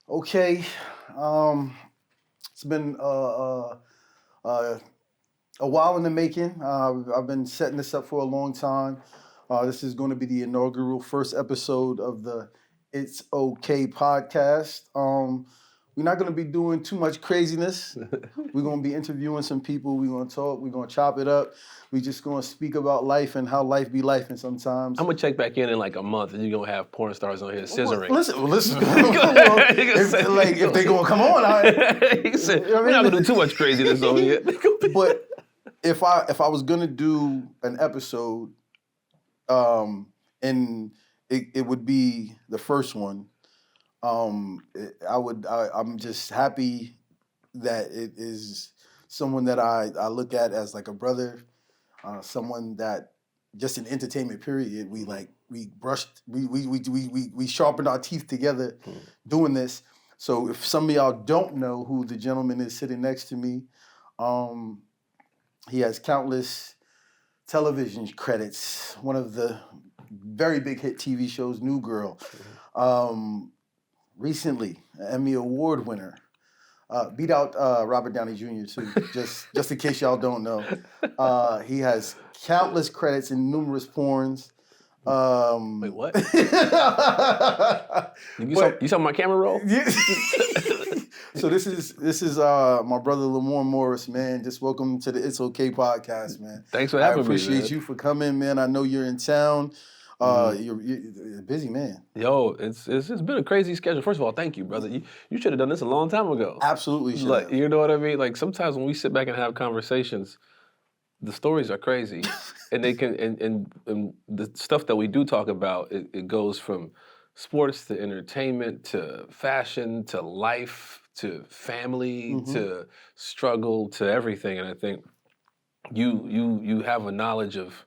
Okay, it's been uh, a while in the making. I've been setting this up for a long time. This is going to be the inaugural first episode of the It's Okay podcast. We're not going to be doing too much craziness. We're going to be interviewing some people. We're going to talk. We're going to chop it up. We're just going to speak about life and how life be life. And sometimes I'm gonna check back in like a month, and you're gonna have porn stars on here scissoring. Listen. If they gonna come on, He said, we're not gonna do too much craziness over here. But if I was gonna do an episode, and it would be the first one, I'm just happy that it is someone that I look at as like a brother, someone that just in entertainment period we sharpened our teeth together doing this. So if some of y'all don't know who the gentleman is sitting next to me, he has countless television credits. One of the very big hit TV shows, New Girl. Recently, an Emmy Award winner. Beat out Robert Downey Jr. too, just in case y'all don't know. He has countless credits in numerous porns. Wait, what? You saw my camera roll? So this is my brother Lamorne Morris, man. Just welcome to the It's Okay podcast, man. Thanks for having me. I appreciate you for coming, man. I know you're in town. You're a busy man. Yo, it's been a crazy schedule. First of all, thank you, brother. You should have done this a long time ago. Absolutely should. Like, you know what I mean? Like sometimes when we sit back and have conversations, the stories are crazy, and they can and the stuff that we do talk about, it goes from sports to entertainment to fashion to life to family to struggle to everything. And I think you have a knowledge of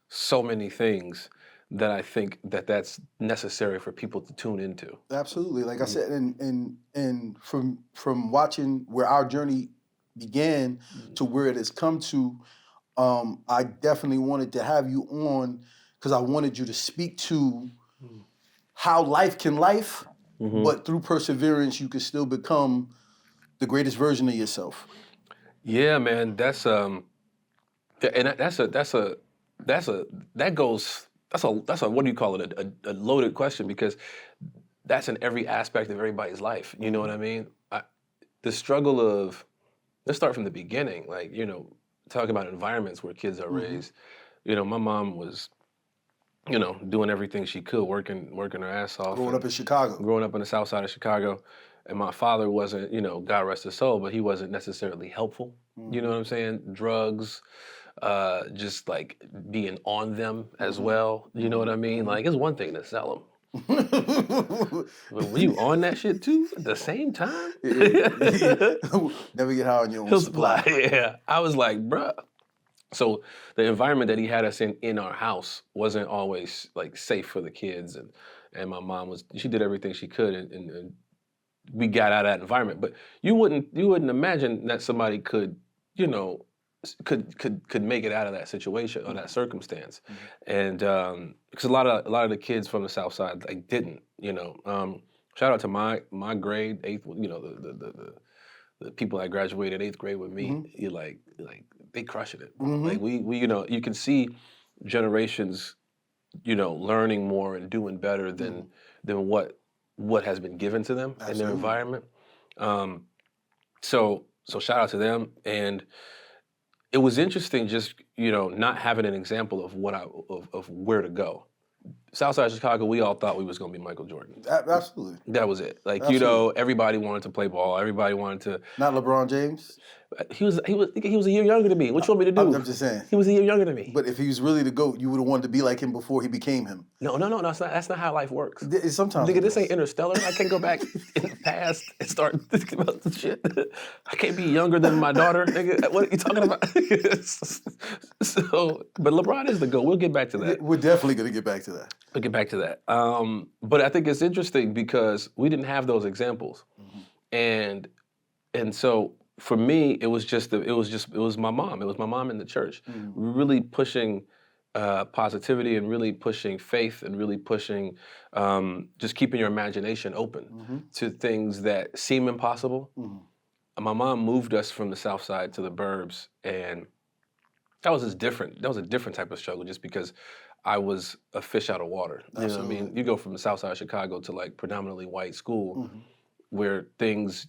so many things that I think that's necessary for people to tune into. Absolutely. Like I said, and from watching where our journey began to where it has come to, I definitely wanted to have you on because I wanted you to speak to how life can life, but through perseverance you can still become the greatest version of yourself. Yeah, man, that's a what do you call it? A loaded question, because that's in every aspect of everybody's life. You know what I mean? The struggle of, let's start from the beginning. Like, talking about environments where kids are raised. My mom was, doing everything she could, working her ass off. Growing up in Chicago. Growing up on the south side of Chicago. And my father wasn't, God rest his soul, but he wasn't necessarily helpful. You know what I'm saying? Drugs, just like being on them as well. You know what I mean? Like, it's one thing to sell them. Were you on that shit too at the same time? Never get high on your own supply. Yeah. I was like, bruh. So the environment that he had us in our house wasn't always like safe for the kids, and my mom she did everything she could, and we got out of that environment. But you wouldn't imagine that somebody could make it out of that situation or that circumstance, and because a lot of the kids from the South Side like didn't. Shout out to my grade, eighth. The people that graduated eighth grade with me. You like they crushing it. Like we you can see generations learning more and doing better than what has been given to them in their environment. So shout out to them. And it was interesting just, not having an example of of where to go. Southside Chicago, we all thought we was going to be Michael Jordan. Absolutely. That was it. Like, everybody wanted to play ball. Everybody wanted to. Not LeBron James? He was a year younger than me. What you want me to do? I'm just saying. He was a year younger than me. But if he was really the GOAT, you would have wanted to be like him before he became him. No. That's not how life works. Sometimes. Nigga, this ain't Interstellar. I can't go back in the past and start thinking about this shit. I can't be younger than my daughter. Nigga, what are you talking about? But LeBron is the GOAT. We'll get back to that. We're definitely going to get back to that. We'll get back to that. But I think it's interesting because we didn't have those examples, and so for me, it was my mom. It was my mom in the church, really pushing positivity and really pushing faith and really pushing just keeping your imagination open to things that seem impossible. My mom moved us from the South Side to the burbs, and that was just different. That was a different type of struggle, just because I was a fish out of water. You know what I mean? You go from the South Side of Chicago to like predominantly white school, where things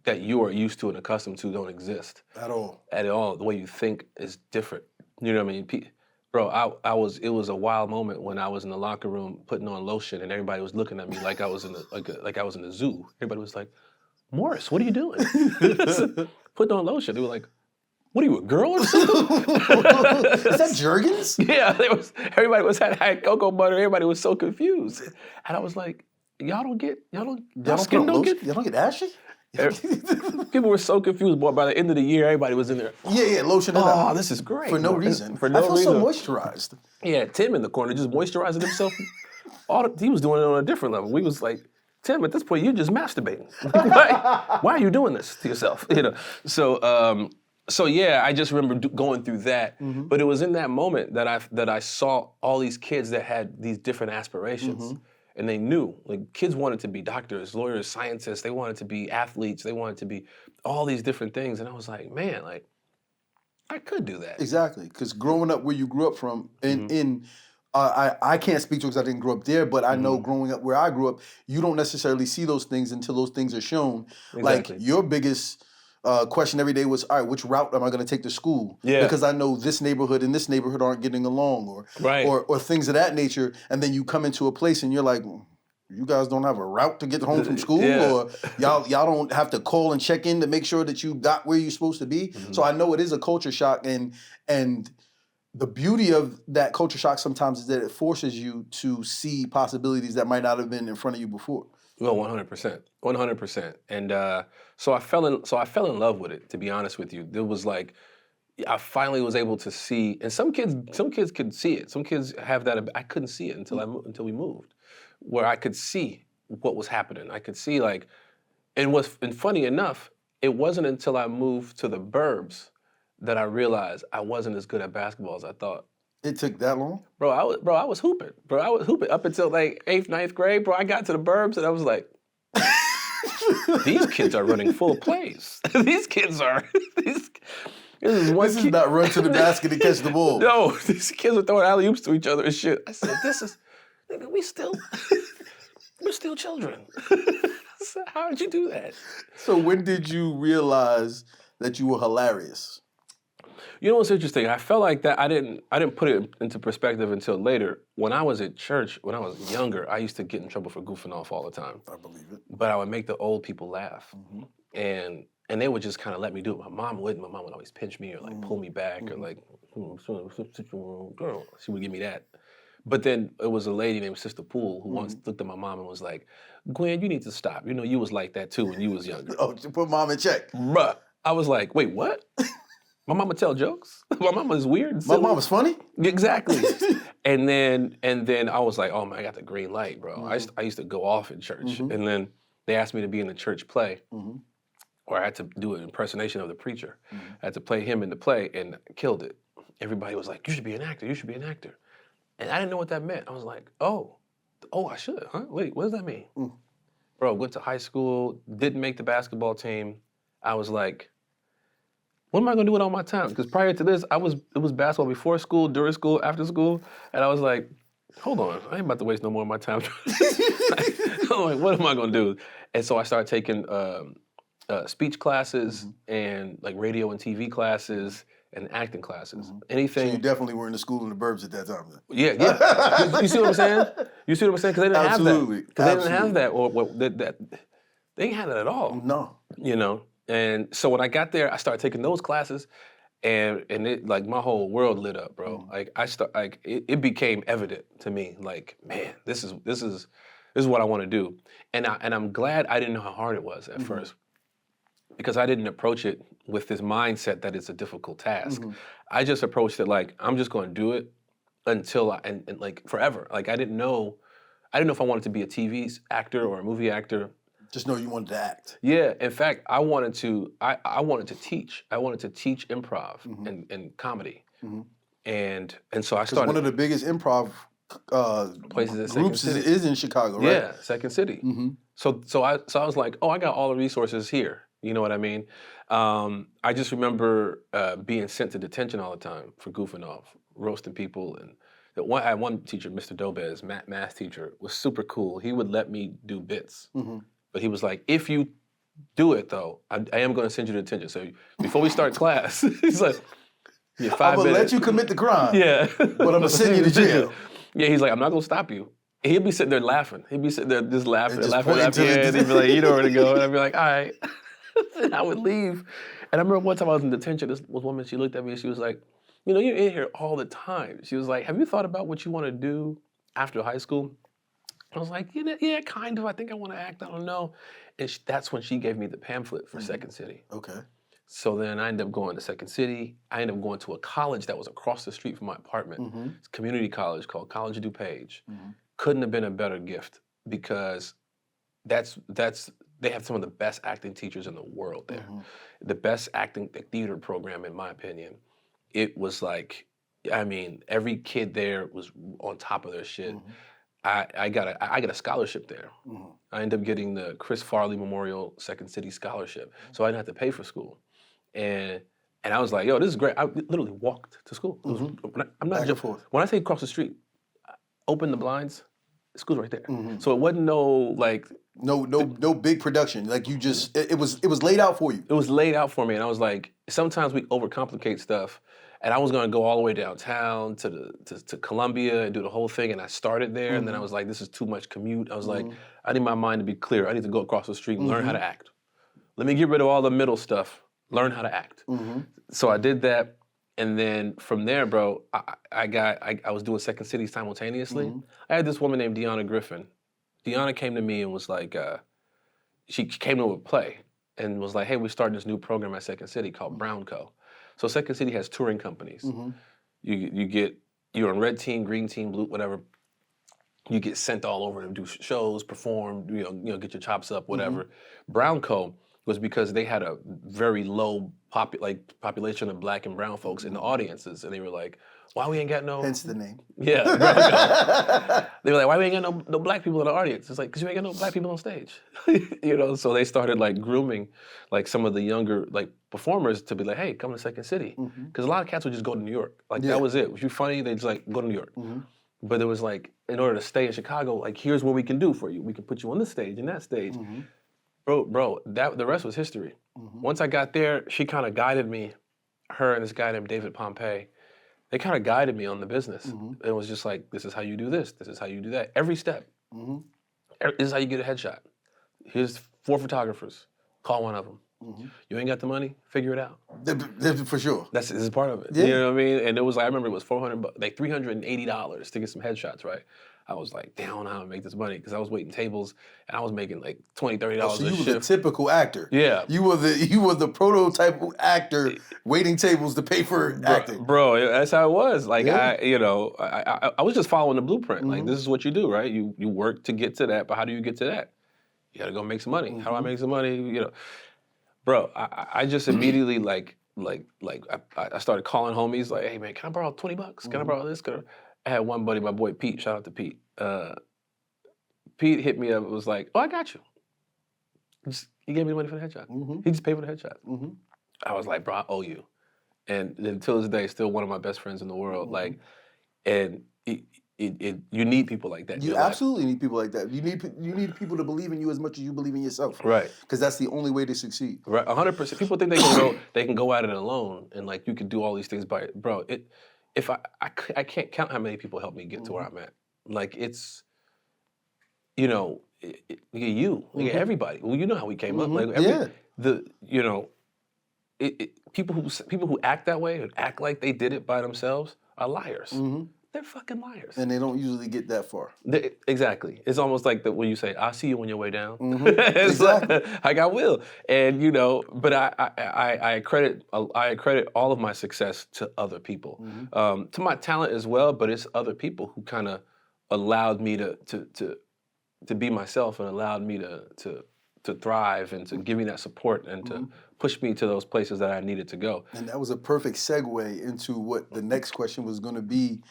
that you are used to and accustomed to don't exist At all. at all. The way you think is different. You know what I mean? Bro, it was a wild moment when I was in the locker room putting on lotion and everybody was looking at me like I was in like I was in the zoo. Everybody was like, "Morris, what are you doing?" Putting on lotion. They were like, "What are you, a girl or something?" Is that Jergens? Yeah, everybody had cocoa butter. Everybody was so confused, and I was like, y'all don't get ashy? People were so confused, boy. By the end of the year, everybody was in there. Yeah, lotion it up. Oh, this is great. For no reason. For no reason. I feel so moisturized. Yeah, Tim in the corner just moisturizing himself. He was doing it on a different level. We was like, Tim, at this point, you're just masturbating. Why are you doing this to yourself? You know. So yeah, I just remember going through that. But it was in that moment that I saw all these kids that had these different aspirations. And they knew, like, kids wanted to be doctors, lawyers, scientists. They wanted to be athletes. They wanted to be all these different things. And I was like, man, like, I could do that. Exactly, because growing up where you grew up from, I can't speak to it because I didn't grow up there, but I know growing up where I grew up, you don't necessarily see those things until those things are shown. Exactly. Like, your biggest question every day was, all right, which route am I going to take to school? Yeah. Because I know this neighborhood and this neighborhood aren't getting along, or things of that nature. And then you come into a place and you're like, you guys don't have a route to get home from school, or y'all don't have to call and check in to make sure that you got where you're supposed to be. So I know it is a culture shock, and the beauty of that culture shock sometimes is that it forces you to see possibilities that might not have been in front of you before. Well, 100%. And so I fell in love with it, to be honest with you. There was like, I finally was able to see, and some kids could see it. Some kids have that. I couldn't see it until we moved, where I could see what was happening. I could see, like, and funny enough, it wasn't until I moved to the burbs that I realized I wasn't as good at basketball as I thought. It took that long? Bro, I was hooping. Bro, I was hooping up until like 8th, 9th grade. Bro, I got to the burbs and I was like, these kids are running full plays. This is not run to the basket and catch the ball. No, these kids are throwing alley-oops to each other and shit. I said, nigga, we're still children. How did you do that? So when did you realize that you were hilarious? You know what's interesting? I felt like that I didn't put it into perspective until later. When I was at church, when I was younger, I used to get in trouble for goofing off all the time. I believe it. But I would make the old people laugh. And they would just kind of let me do it. My mom wouldn't. My mom would always pinch me or like pull me back or like, girl. She would give me that. But then it was a lady named Sister Poole who once looked at my mom and was like, Gwen, you need to stop. You know, you was like that too when you was younger. Oh, to put mom in check. Bruh. I was like, wait, what? My mama tell jokes? My mama is weird. My mom was funny? Exactly. and then I was like, oh man, I got the green light, bro. I used to go off in church. And then they asked me to be in the church play. Where I had to do an impersonation of the preacher. I had to play him in the play and killed it. Everybody was like, you should be an actor, you should be an actor. And I didn't know what that meant. I was like, oh, I should, huh? Wait, what does that mean? Bro, went to high school, didn't make the basketball team. I was like, what am I gonna do with all my time? Because prior to this, it was basketball before school, during school, after school, and I was like, hold on, I ain't about to waste no more of my time. I'm like, what am I gonna do? And so I started taking speech classes and like radio and TV classes and acting classes. Anything. So you definitely were in the school in the burbs at that time then. Yeah. You see what I'm saying? You see what I'm saying? Because they didn't have that. Because they didn't have that, or that. They ain't had that at all. No. You know. And so when I got there, I started taking those classes, and it like my whole world lit up, bro. Like it became evident to me, like, man, this is what I want to do, and I'm glad I didn't know how hard it was at first, because I didn't approach it with this mindset that it's a difficult task. I just approached it like I'm just going to do it until and like forever. Like I didn't know if I wanted to be a TV actor or a movie actor. Just know you wanted to act. Yeah, in fact, I wanted to teach. I wanted to teach improv and comedy. And so I Because started one of the biggest improv places in Second groups City. is in Chicago, right? Yeah, Second City. Mm-hmm. So I was like, oh, I got all the resources here. You know what I mean? I just remember being sent to detention all the time for goofing off, roasting people. And I had one teacher, Mr. Dobez, math teacher, was super cool. He would let me do bits, Mm-hmm. but he was like, if you do it though, I am going to send you to detention. So before we start class, he's like, yeah, I'm 5 gonna minutes. let you commit the crime. Yeah, but I'm gonna send you to jail. Yeah, he's like, I'm not gonna stop you. He'd be sitting there laughing. He'd be sitting there just laughing, And just laughing. pointing to Yeah, the- and he'd be like, you know where to go. And I'd be like, all right. And I would leave. And I remember one time I was in detention, this woman, she looked at me and she was like, you know, you're in here all the time. She was like, have you thought about what you want to do after high school? I was like, yeah, kind of. I think I want to act. I don't know. And that's when she gave me the pamphlet for Second City. Okay. So then I ended up going to Second City. I ended up going to a college that was across the street from my apartment. Mm-hmm. It's a community college called College of DuPage. Mm-hmm. Couldn't have been a better gift because they have some of the best acting teachers in the world there. Mm-hmm. The best acting theater program, in my opinion. It was like, I mean, every kid there was on top of their shit. Mm-hmm. I got a scholarship there. Mm-hmm. I ended up getting the Chris Farley Memorial Second City Scholarship, so I didn't have to pay for school. And I was like, yo, this is great. I literally walked to school. It was, I'm not Back and just forth. when I say across the street, open the blinds, the school's right there. Mm-hmm. So it wasn't No big production. Like you just, it was laid out for you. it was laid out for me, and I was like, sometimes we overcomplicate stuff. And I was gonna go all the way downtown to Columbia and do the whole thing, and I started there, and then I was like, this is too much commute. I was like, I need my mind to be clear. I need to go across the street and learn how to act. Let me get rid of all the middle stuff. Learn how to act. Mm-hmm. So I did that, and then from there, bro, I was doing Second City simultaneously. Mm-hmm. I had this woman named Deanna Griffin. Deanna came to me and was like, she came to a play and was like, hey, we're starting this new program at Second City called Brown Co. So Second City has touring companies. Mm-hmm. You're on red team, green team, blue, whatever. You get sent all over to do shows, perform, get your chops up, whatever. Brown Co. was because they had a very low population of black and brown folks in the audiences, and they were like, why we ain't got no... Hence the name. Yeah, Brown Co. They were like, why we ain't got no black people in the audience? It's like, because you ain't got no black people on stage. So they started like grooming like some of the younger like performers to be like, hey, come to Second City. Because a lot of cats would just go to New York. Like that was it. If you're funny, they just like go to New York. But it was like, in order to stay in Chicago, like here's what we can do for you. We can put you on this stage and that stage. Bro, the rest was history. Once I got there, she kind of guided me, her and this guy named David Pompey. They kind of guided me on the business. It was just like, this is how you do this. This is how you do that. Every step. This is how you get a headshot. Here's 4 photographers. Call one of them. You ain't got the money? Figure it out. For sure. This is part of it. Yeah. You know what I mean? And it was like, I remember it was $380 to get some headshots, right? I was like, damn, I don't know how to make this money because I was waiting tables and I was making like $20, $30 So a you shift. were the typical actor. Yeah. You were the prototype actor waiting tables to pay for acting. Bro, that's how it was. Like Yeah. I was just following the blueprint. Like this is what you do, right? You work to get to that, but how do you get to that? You gotta go make some money. How do I make some money? Bro, I just immediately I started calling homies like, hey man, can I borrow $20? Can I borrow this? I had one buddy, my boy Pete, shout out to Pete. Pete hit me up and was like, oh, I got you. He gave me the money for the headshot. He just paid for the headshot. I was like, bro, I owe you. And until this day, still one of my best friends in the world. Like, and you need people like that. in You your life. absolutely need people like that. You need people to believe in you as much as you believe in yourself. Right. Because that's the only way to succeed. Right, 100%. People think they can go at it alone and like you can do all these things by bro. If I can't count how many people helped me get to where I'm at. Like it's, you get everybody. Well, you know how we came up. Like people who act that way and act like they did it by themselves are liars. They're fucking liars. And they don't usually get that far. Exactly. It's almost like when you say, "I'll see you on your way down." It's Exactly. like I will, and but I credit all of my success to other people, to my talent as well. But it's other people who kind of allowed me to be myself and allowed me to thrive and to give me that support and to push me to those places that I needed to go. And that was a perfect segue into what the next question was going to be,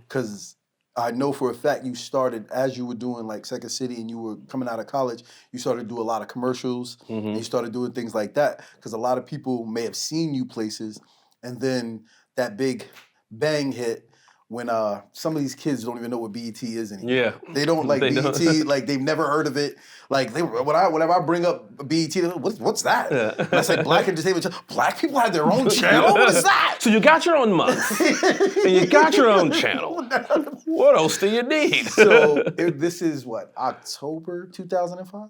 because I know for a fact you started as you were doing like Second City and you were coming out of college, you started to do a lot of commercials and you started doing things like that, because a lot of people may have seen you places, and then that big bang hit when some of these kids don't even know what BET is anymore. Yeah. They don't like They BET, don't. like they've never heard of it. Like whenever I bring up BET, they're like, what's that? Yeah. And I say Black Entertainment Channel. Black people have their own channel? What is that? So you got your own month, and you got your own channel. What else do you need? So this is what, October 2005?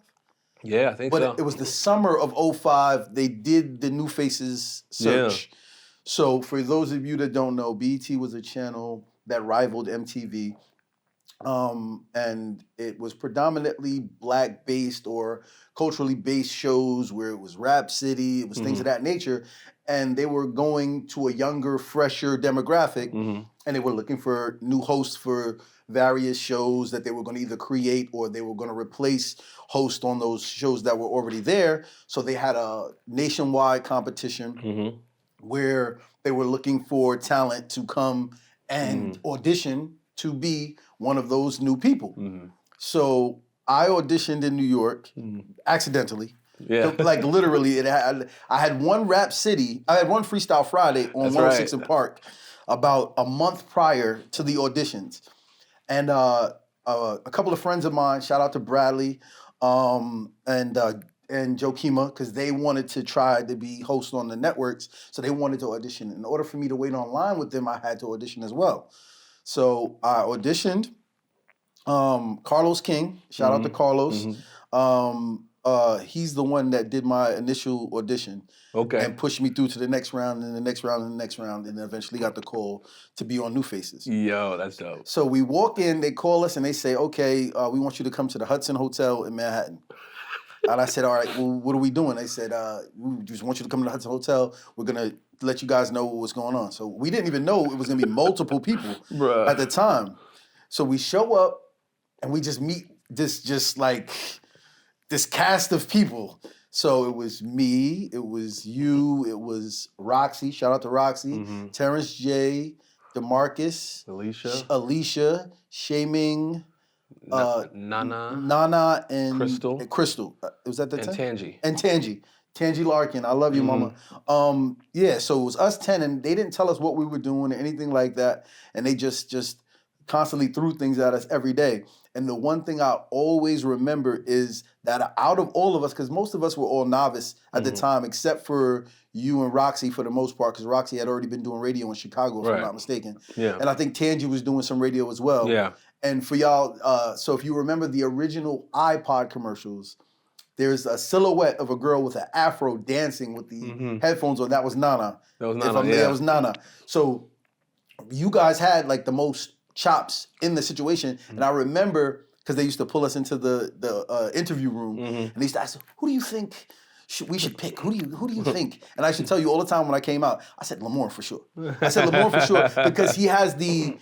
Yeah, I think But so. it was the summer of 05. They did the New Faces search. Yeah. So for those of you that don't know, BET was a channel that rivaled MTV. And it was predominantly Black-based or culturally based shows where it was Rap City, it was things of that nature. And they were going to a younger, fresher demographic, and they were looking for new hosts for various shows that they were going to either create or they were going to replace hosts on those shows that were already there. So they had a nationwide competition where they were looking for talent to come and audition to be one of those new people. So I auditioned in New York accidentally. Yeah. Like literally, I had one Rap City, I had one Freestyle Friday on That's 106 right. in Park about a month prior to the auditions. And a couple of friends of mine, shout out to Bradley and Joe Kima, because they wanted to try to be hosts on the networks. So they wanted to audition. In order for me to wait online with them, I had to audition as well. So I auditioned. Carlos King, shout out to Carlos. He's the one that did my initial audition Okay. and pushed me through to the next round and the next round and the next round, and eventually got the call to be on New Faces. Yo, that's dope. So we walk in, they call us and they say, okay, we want you to come to the Hudson Hotel in Manhattan. And I said, all right, well, what are we doing? They said, we just want you to come to the Hudson Hotel. We're going to let you guys know what's going on. So we didn't even know it was going to be multiple people Bruh. at the time. So we show up and we just meet this cast of people. So it was me, it was you, it was Roxy, shout out to Roxy, Terrence J, DeMarcus, Alicia, Shaming, Nana, and Crystal. Was that the 10? Tangi. And Tangi Larkin. I love you, mama. Yeah, so it was us 10, and they didn't tell us what we were doing or anything like that. And they just constantly threw things at us every day. And the one thing I always remember is that out of all of us, because most of us were all novice at the time, except for you and Roxy for the most part, because Roxy had already been doing radio in Chicago, if I'm not mistaken. Yeah. And I think Tangi was doing some radio as well. Yeah. And for y'all, so if you remember the original iPod commercials, there's a silhouette of a girl with an afro dancing with the headphones on. That was Nana. That was Nana, yeah. That was Nana. So you guys had like the most chops in the situation. And I remember, because they used to pull us into the interview room, and they used to ask, who do you think we should pick? Who do you think? And I used to tell you all the time when I came out, I said Lamorne for sure. I said Lamorne for sure, because he has the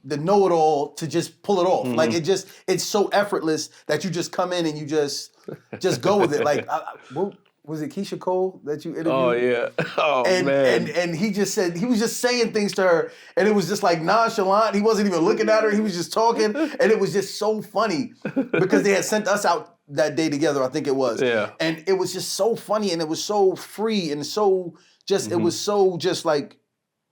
know-it-all to just pull it off. Like it's so effortless that you just come in and you just go with it. Like, what was it, Keisha Cole that you interviewed? Oh yeah. Oh man. And he was just saying things to her, and it was just like nonchalant. He wasn't even looking at her. He was just talking, and it was just so funny because they had sent us out that day together, I think it was. Yeah. And it was just so funny, and it was so free, and so just, it was so just like,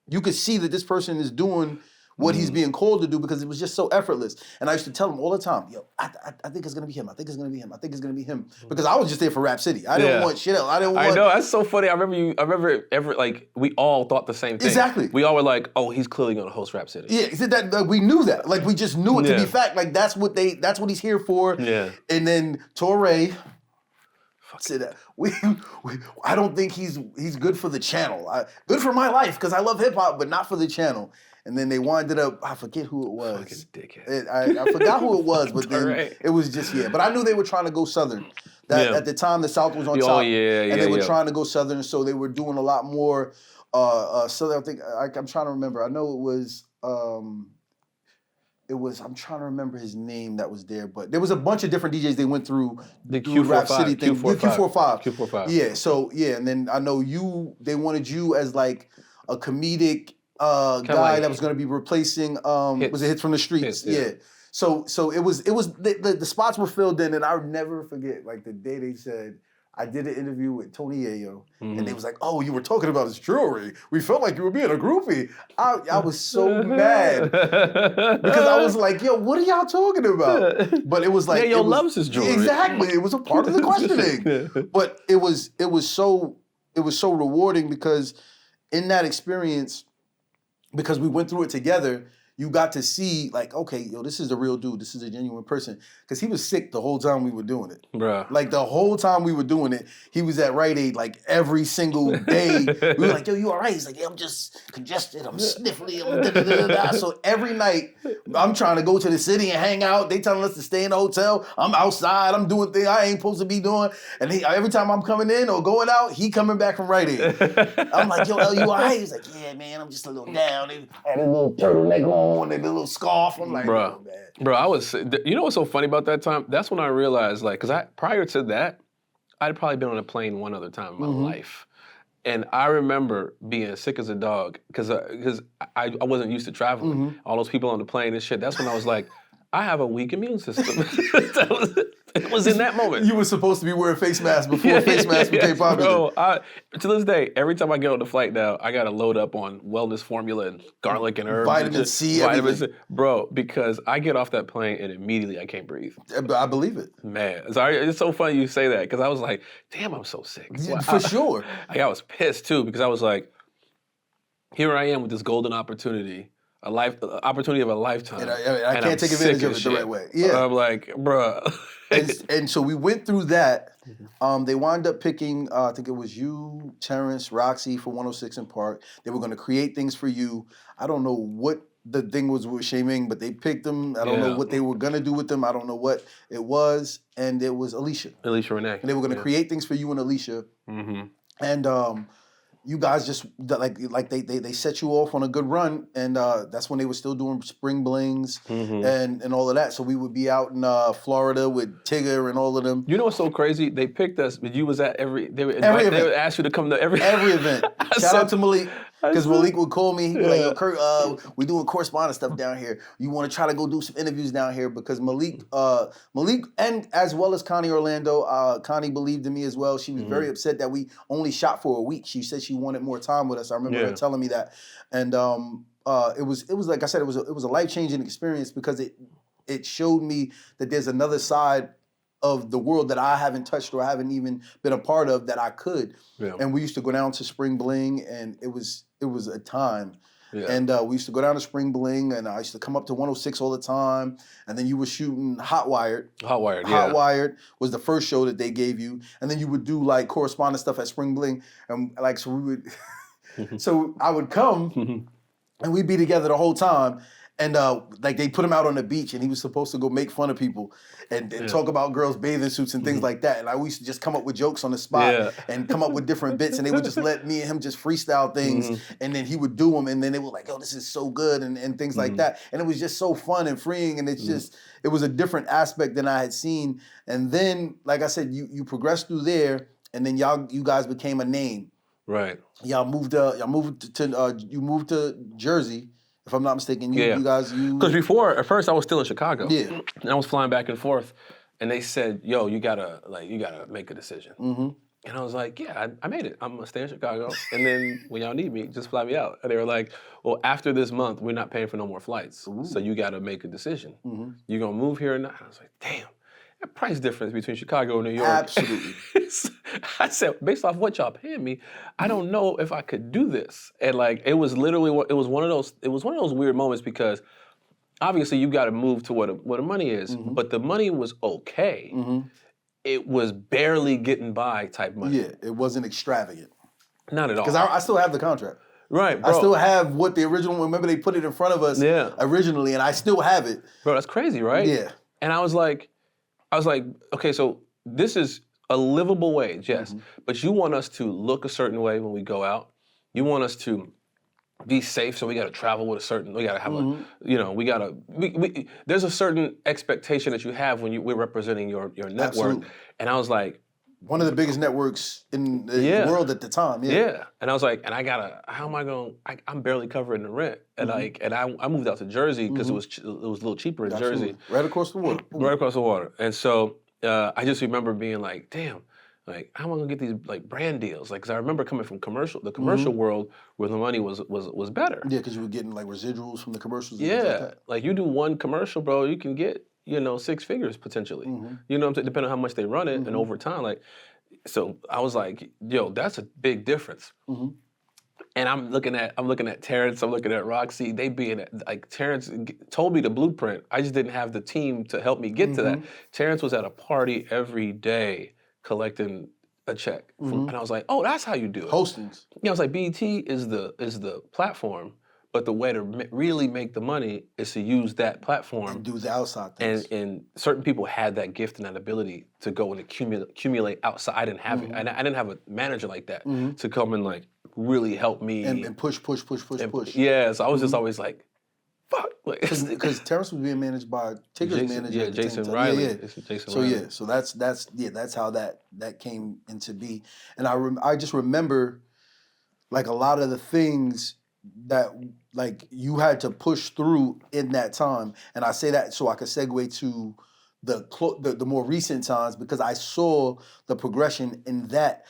you could see that this person is doing what he's being called to do, because it was just so effortless. And I used to tell him all the time, yo, I think it's gonna be him. I think it's gonna be him. I think it's gonna be him. Because I was just there for Rap City. I didn't want shit else. I know, that's so funny. I remember like we all thought the same thing. Exactly. We all were like, oh, he's clearly gonna host Rap City. Yeah, that we knew that. Like we just knew it to be fact. Like that's what he's here for. Yeah. And then Torre said, I don't think he's good for the channel. Good for my life, because I love hip hop, but not for the channel. And then they winded up, I forget who it was. Fucking dickhead. I forgot who it was, but then it was just, But I knew they were trying to go Southern. At the time, the South was on top. And they were trying to go Southern, so they were doing a lot more Southern. I think, I'm trying to remember. I know it was I'm trying to remember his name that was there, but there was a bunch of different DJs they went through The doing Rap Q45, City thing. Yeah, Q45. Q45. Yeah, so yeah, and then I know they wanted you as like a comedic Kinda guy like that was going to be replacing was it hits. Hits from the Streets? Hits, yeah. So it was the spots were filled in, and I'll never forget like the day they said I did an interview with Tony Yayo, and they was like, "Oh, you were talking about his jewelry. We felt like you were being a groupie." I was so mad because I was like, "Yo, what are y'all talking about?" But it was like, Yayo loves his jewelry. Exactly, it was a part of the questioning. But it was so rewarding because in that experience, because we went through it together, you got to see like, okay, yo, this is the real dude. This is a genuine person. Because he was sick the whole time we were doing it. Bruh. Like the whole time we were doing it, he was at Rite Aid like every single day. We were like, yo, you all right? He's like, yeah, I'm just congested. I'm sniffly. I'm da-da-da-da-da. So every night, I'm trying to go to the city and hang out. They telling us to stay in the hotel. I'm outside. I'm doing things I ain't supposed to be doing. And every time I'm coming in or going out, he coming back from Rite Aid. I'm like, yo, L, you all right? He's like, yeah, man, I'm just a little down. They had a little turtleneck on and a little scarf. I'm like, Bruh. oh, man. Bro, you know what's so funny about that time? That's when I realized, like, because prior to that, I'd probably been on a plane one other time in my life. And I remember being sick as a dog because I wasn't used to traveling. All those people on the plane and shit. That's when I was like, I have a weak immune system. It was in that moment. You were supposed to be wearing face masks before face masks became popular. Bro, to this day, every time I get on the flight now, I got to load up on wellness formula and garlic and herbs. Vitamin and C, vitamin everything. C. Bro, because I get off that plane and immediately I can't breathe. I believe it. Man, sorry, it's so funny you say that because I was like, damn, I'm so sick. Yeah, for sure. I was pissed too because I was like, here I am with this golden opportunity. Opportunity of a lifetime. And I can't take advantage of it the right way. Yeah. I'm like, bruh. and so we went through that. They wound up picking, I think it was you, Terrence, Roxy for 106 in Park. They were going to create things for you. I don't know what the thing was with Shaming, but they picked them. I don't know what they were going to do with them. I don't know what it was. And it was Alicia. Alicia Renee. And they were going to create things for you and Alicia. And you guys just like they set you off on a good run, and that's when they were still doing spring blings and all of that. So we would be out in Florida with Tigger and all of them. You know what's so crazy? They picked us, but you was at they would ask you to come to every event. Shout out to Malik. Because Malik would call me, he'd be like, yo, Kurt, we're doing correspondence stuff down here. You want to try to go do some interviews down here? Because Malik, and as well as Connie Orlando, Connie believed in me as well. She was very upset that we only shot for a week. She said she wanted more time with us. I remember her telling me that. And it was like I said, it was a life-changing experience because it showed me that there's another side of the world that I haven't touched or I haven't even been a part of that I could. Yeah. And we used to go down to Spring Bling, and it was a time. Yeah. And we used to go down to Spring Bling, and I used to come up to 106 all the time. And then you were shooting Hot Wired. Hot Wired, Hot Wired was the first show that they gave you. And then you would do like correspondence stuff at Spring Bling. And like, so we would, so I would come and we'd be together the whole time. And like they put him out on the beach, and he was supposed to go make fun of people and talk about girls' bathing suits and things like that. And I used to just come up with jokes on the spot and come up with different bits, and they would just let me and him just freestyle things, and then he would do them, and then they were like, "Oh, this is so good," and things like that. And it was just so fun and freeing, and it was a different aspect than I had seen. And then, like I said, you progressed through there, and then you guys became a name. Right. You moved to Jersey. If I'm not mistaken, you guys. Because before, at first, I was still in Chicago. Yeah. And I was flying back and forth, and they said, "Yo, you gotta make a decision." And I was like, "Yeah, I made it. I'm gonna stay in Chicago, and then when y'all need me, just fly me out." And they were like, "Well, after this month, we're not paying for no more flights, so you gotta make a decision. You gonna move here or not?" I was like, "Damn." That price difference between Chicago and New York. Absolutely. I said, based off what y'all paying me, I don't know if I could do this. And like, it was one of those weird moments because obviously you got to move to what the money is, but the money was okay. It was barely getting by type money. Yeah, it wasn't extravagant. Not at all. Because I still have the contract. Right, bro. I still have what the original, remember they put it in front of us originally, and I still have it. Bro, that's crazy, right? Yeah. And I was like, okay, so this is a livable wage, yes, but you want us to look a certain way when we go out. You want us to be safe, so we got to travel with a certain. We got to have Mm-hmm. a, you know, we got to. There's a certain expectation that you have when we're representing your network, Absolutely. and I was like, One of the biggest networks in the yeah, world at the time. Yeah. yeah, and I was like, and I gotta, how am I going? I'm barely covering the rent, and I moved out to Jersey because it was a little cheaper in Absolutely. Jersey, Right across the water. Boom. right across the water, and so I just remember being like, damn. Like, how am I gonna get these like brand deals? Like, cause I remember coming from the commercial world where the money was better. Yeah, because you were getting like residuals from the commercials and Yeah, things like that. like you do one commercial, bro, you can get 6 figures potentially. You know what I'm saying? Depending on how much they run it and over time. Like, so I was like, yo, that's a big difference. And I'm looking at Terrence, I'm looking at Roxy. They being like Terrence told me the blueprint. I just didn't have the team to help me get to that. Terrence was at a party every day collecting a check, and I was like, oh, that's how you do it. Hostings. Yeah, I was like, BET is the platform, but the way to really make the money is to use that platform And do the outside things. and certain people had that gift and that ability to go and accumulate outside. I didn't have it. And I didn't have a manager like that to come and like really help me. And push. Yeah, so I was just always like, fuck. Because Terrence was being managed by Tigger's manager. Yeah, at the Jason same time. Riley. Yeah. It's Jason So Riley. yeah, so that's how that came into be. And I just remember like a lot of the things that like you had to push through in that time. And I say that so I could segue to the more recent times because I saw the progression in that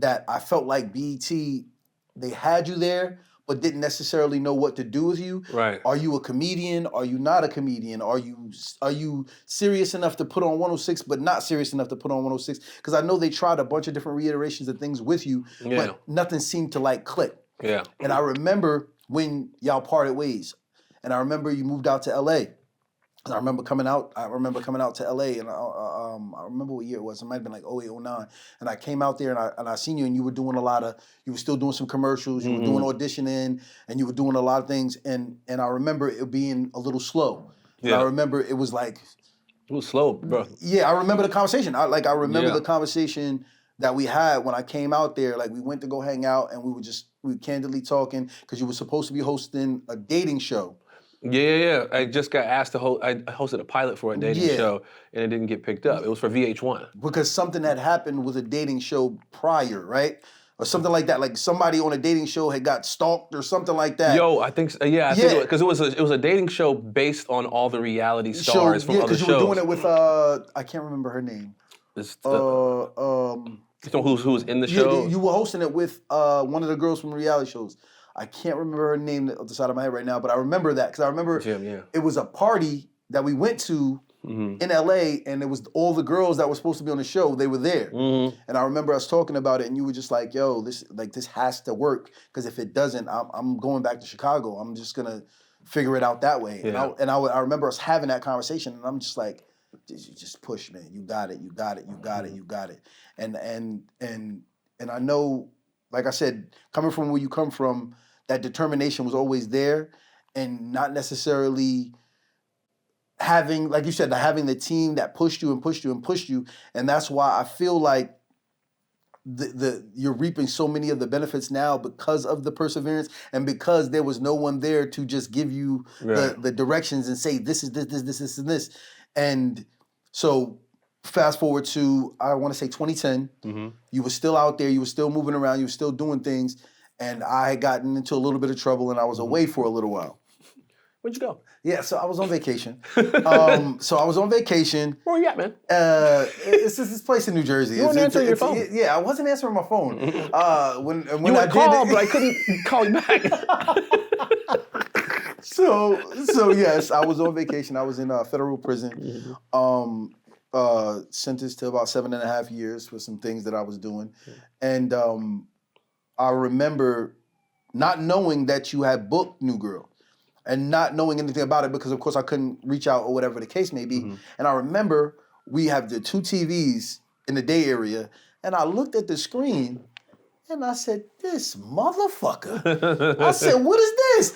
I felt like BET, they had you there but didn't necessarily know what to do with you. Right. Are you a comedian? Are you not a comedian? Are you serious enough to put on 106 but not serious enough to put on 106? Because I know they tried a bunch of different reiterations of things with you, but nothing seemed to like click. Yeah. And I remember when y'all parted ways, and I remember you moved out to LA. And I remember coming out to LA, and I remember what year it was. It might have been like 08, 09. And I came out there, and I seen you, and you were doing you were still doing some commercials, you were doing auditioning, and you were doing a lot of things. And I remember it being a little slow. And I remember it was like, it was slow, bro. Yeah, I remember the conversation. I remember the conversation that we had when I came out there. Like we went to go hang out, and we were candidly talking because you were supposed to be hosting a dating show. Yeah. I just got asked to host. I hosted a pilot for a dating show, and it didn't get picked up. It was for VH1. Because something had happened with a dating show prior, right? Or something like that. Like somebody on a dating show had got stalked or something like that. Yo, I think so. Yeah, I think because it was a dating show based on all the reality stars from other shows. Yeah, because you were doing it with I can't remember her name. Who was in the show? You were hosting it with one of the girls from reality shows. I can't remember her name off the side of my head right now, but I remember that because I remember it was a party that we went to in LA, and it was all the girls that were supposed to be on the show. They were there, and I remember us talking about it, and you were just like, "Yo, this has to work because if it doesn't, I'm going back to Chicago. I'm just gonna figure it out that way." Yeah. And I remember us having that conversation, and I'm just like, "You just push, man. You got it. And I know, like I said, coming from where you come from, that determination was always there, and not necessarily having, like you said, having the team that pushed you, and that's why I feel like you're reaping so many of the benefits now because of the perseverance and because there was no one there to just give you the directions and say this is this and this. And so fast forward to, I want to say 2010, you were still out there, you were still moving around, you were still doing things, and I had gotten into a little bit of trouble and I was away for a little while. Where'd you go? Yeah, so I was on vacation. Where were you at, man? It's this place in New Jersey. You weren't answering your phone. Yeah, I wasn't answering my phone. When you I called, did, but I couldn't call you back. So yes, I was on vacation. I was in a federal prison. Sentenced to about 7.5 years for some things that I was doing. And I remember not knowing that you had booked New Girl and not knowing anything about it because, of course, I couldn't reach out or whatever the case may be. And I remember we have the 2 TVs in the day area, and I looked at the screen and I said, "This motherfucker." I said, "What is this?"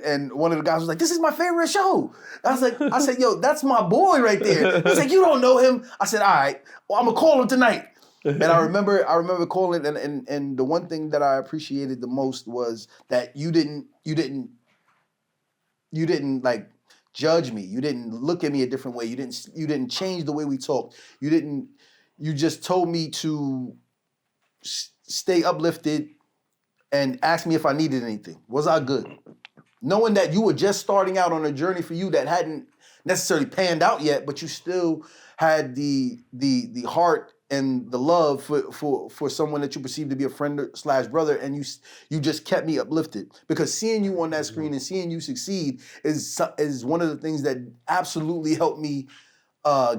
And one of the guys was like, "This is my favorite show." I said, "Yo, that's my boy right there." He's like, "You don't know him." I said, "All right, well, I'm gonna call him tonight." And I remember calling, and the one thing that I appreciated the most was that you didn't like judge me. You didn't look at me a different way. You didn't change the way we talked. You just told me to stay uplifted and ask me if I needed anything. Was I good? Knowing that you were just starting out on a journey for you that hadn't necessarily panned out yet, but you still had the heart and the love for someone that you perceive to be a friend / brother, and you just kept me uplifted, because seeing you on that screen and seeing you succeed is one of the things that absolutely helped me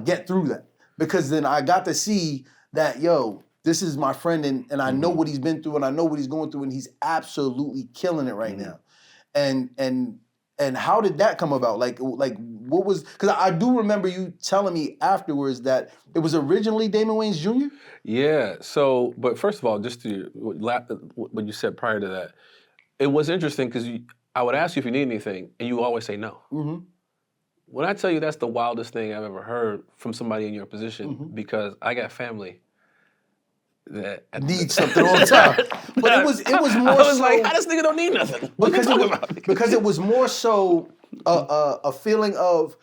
get through that, because then I got to see that, yo, this is my friend, and I know what he's been through, and I know what he's going through, and he's absolutely killing it right now. And how did that come about? Like what was, because I do remember you telling me afterwards that it was originally Damon Wayans Jr.? Yeah. So, but first of all, just to what you said prior to that, it was interesting because I would ask you if you need anything, and you always say no. Mm-hmm. When I tell you that's the wildest thing I've ever heard from somebody in your position, because I got family that need something all the time. But it was more I was so, like, how this nigga don't need nothing? Because it was more so a feeling of,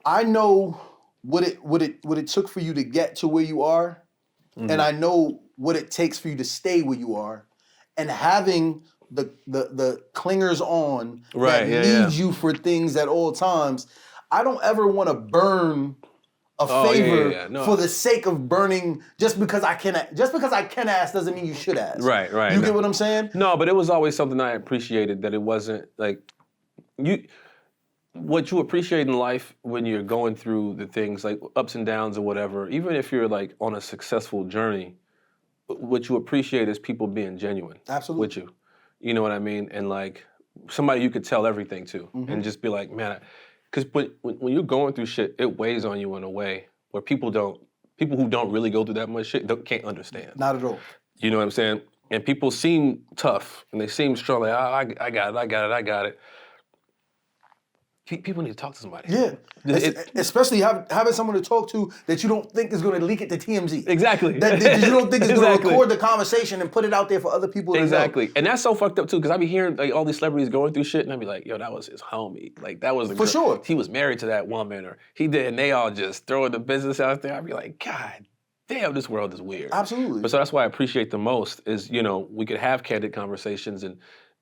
I know what it took for you to get to where you are, and I know what it takes for you to stay where you are, and having the clingers on that need you for things at all times. I don't ever want to burn a favor for the sake of burning, just because I can ask doesn't mean you should ask. Right. You get what I'm saying? No, but it was always something I appreciated, that it wasn't like what you appreciate in life when you're going through the things like ups and downs or whatever, even if you're like on a successful journey, what you appreciate is people being genuine. Absolutely. With you. You know what I mean? And like somebody you could tell everything to, and just be like, man, because when you're going through shit, it weighs on you in a way where people who don't really go through that much shit can't understand. Not at all. You know what I'm saying? And people seem tough and they seem strong. Like, I got it. People need to talk to somebody. Yeah, especially having someone to talk to that you don't think is going to leak it to TMZ. Exactly. That you don't think is going to record the conversation and put it out there for other people to know. Exactly. And that's so fucked up too, because I be hearing like all these celebrities going through shit, and I be like, yo, that was his homie. Like that was the For sure. He was married to that woman, or he did, and they all just throwing the business out there. I be like, God damn, this world is weird. Absolutely. But so that's why I appreciate the most is, we could have candid conversations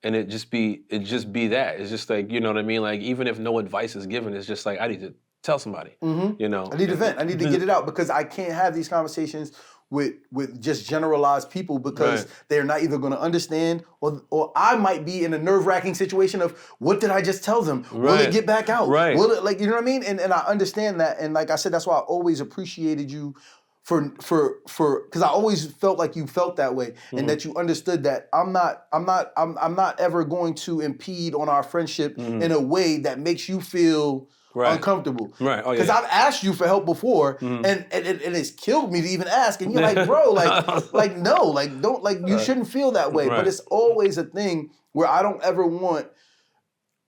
and it just be that. It's just like, you know what I mean? Like even if no advice is given, it's just like I need to tell somebody. I need to vent. I need to get it out, because I can't have these conversations with just generalized people, because they're not either going to understand, or I might be in a nerve-wracking situation of, what did I just tell them? Will it get back out? Right. Will it, like, you know what I mean? And I understand that, and like I said, that's why I always appreciated you for because I always felt like you felt that way, and that you understood that I'm not ever going to impede on our friendship in a way that makes you feel uncomfortable. Right. Oh, yeah. Because I've asked you for help before, and it's killed me to even ask. And you're like, bro, like no, like don't, like you shouldn't feel that way. But it's always a thing where I don't ever want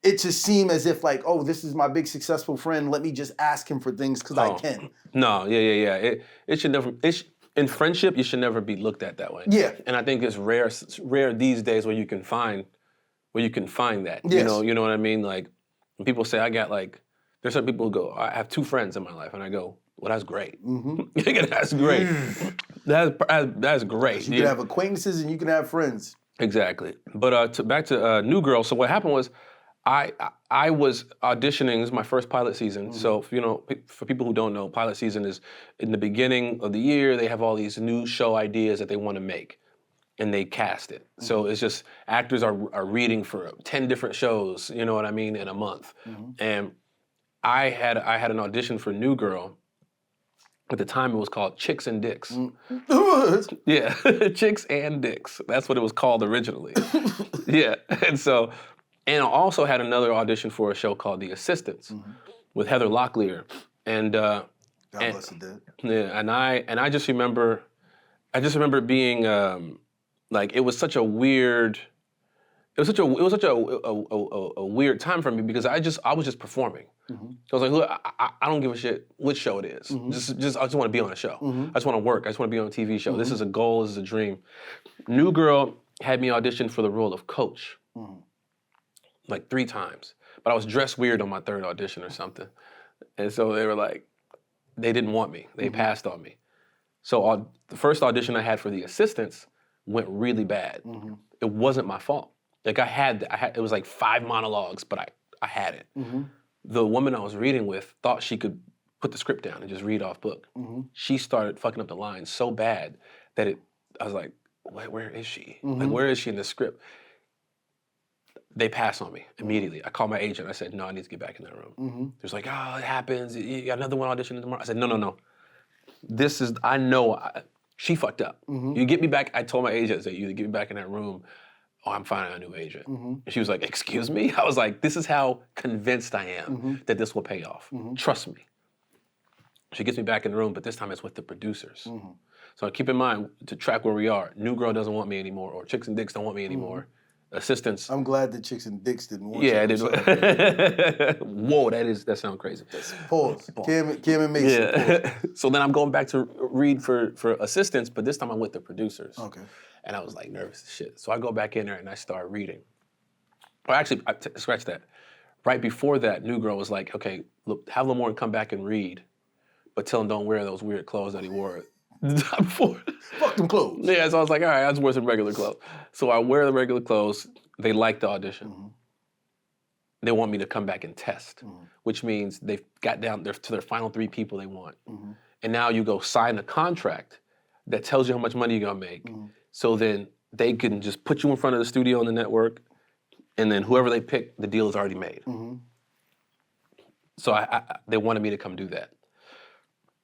it to seem as if like, oh, this is my big successful friend, let me just ask him for things because I can. No, yeah. It should never. In friendship, you should never be looked at that way. Yeah. And I think it's rare these days where you can find that. Yes. You know what I mean? Like when people say I got like, there's some people who go, I have 2 friends in my life, and I go, well, that's great. That's great. That's great. You can have acquaintances and you can have friends. Exactly. But back to New Girl. So what happened was, I was auditioning. This is my first pilot season. So, for people who don't know, pilot season is in the beginning of the year, they have all these new show ideas that they want to make, and they cast it. So it's just actors are reading for 10 different shows, you know what I mean, in a month. And I had an audition for New Girl. At the time, it was called Chicks and Dicks. Yeah, Chicks and Dicks. That's what it was called originally. Yeah, and I also had another audition for a show called The Assistants with Heather Locklear, and God bless her dead. Yeah, and I just remember being like, it was such a weird it was such a weird time for me because I was just performing. Mm-hmm. I was like, look, I don't give a shit which show it is. Mm-hmm. I just want to be on a show. Mm-hmm. I just want to work. I just want to be on a TV show. Mm-hmm. This is a goal. This is a dream. New Girl had me audition for the role of coach, Mm-hmm. like 3 times. But I was dressed weird on my 3rd audition or something. And so they were like, they didn't want me. They passed on me. So the first audition I had for the assistants went really bad. Mm-hmm. It wasn't my fault. Like I had, it was like 5 monologues, but I had it. Mm-hmm. The woman I was reading with thought she could put the script down and just read off book. Mm-hmm. She started fucking up the lines so bad that I was like, where is she? Mm-hmm. Like, where is she in the script? They passed on me immediately. I called my agent. I said, no, I need to get back in that room. Mm-hmm. There's like, oh, it happens. You got another one auditioning tomorrow. I said, no. She fucked up. Mm-hmm. You get me back. I told my agent, I said, you either get me back in that room or I'm finding a new agent. Mm-hmm. And she was like, excuse me? I was like, this is how convinced I am Mm-hmm. that this will pay off. Mm-hmm. Trust me. She gets me back in the room, but this time it's with the producers. Mm-hmm. So keep in mind, to track where we are, New Girl doesn't want me anymore, or Chicks and Dicks don't want me anymore. Assistants. I'm glad that Chicks and Dicks didn't want Yeah, you. Whoa, that sounds crazy. Pause. Cam and Mason. Yeah. So then I'm going back to read for assistants, but this time I'm with the producers. Okay. And I was like nervous as shit. So I go back in there and I start reading. Well, actually, scratch that. Right before that, New Girl was like, okay, look, have Lamorne come back and read, but tell him don't wear those weird clothes that he wore the time before. Fuck them clothes. Yeah, so I was like, all right, I just wear some regular clothes. So I wear the regular clothes. They like the audition. Mm-hmm. They want me to come back and test, Mm-hmm. which means they've got down to their final 3 people they want. Mm-hmm. And now you go sign a contract that tells you how much money you're gonna make. Mm-hmm. So then they can just put you in front of the studio and the network, and then whoever they pick, the deal is already made. Mm-hmm. So they wanted me to come do that,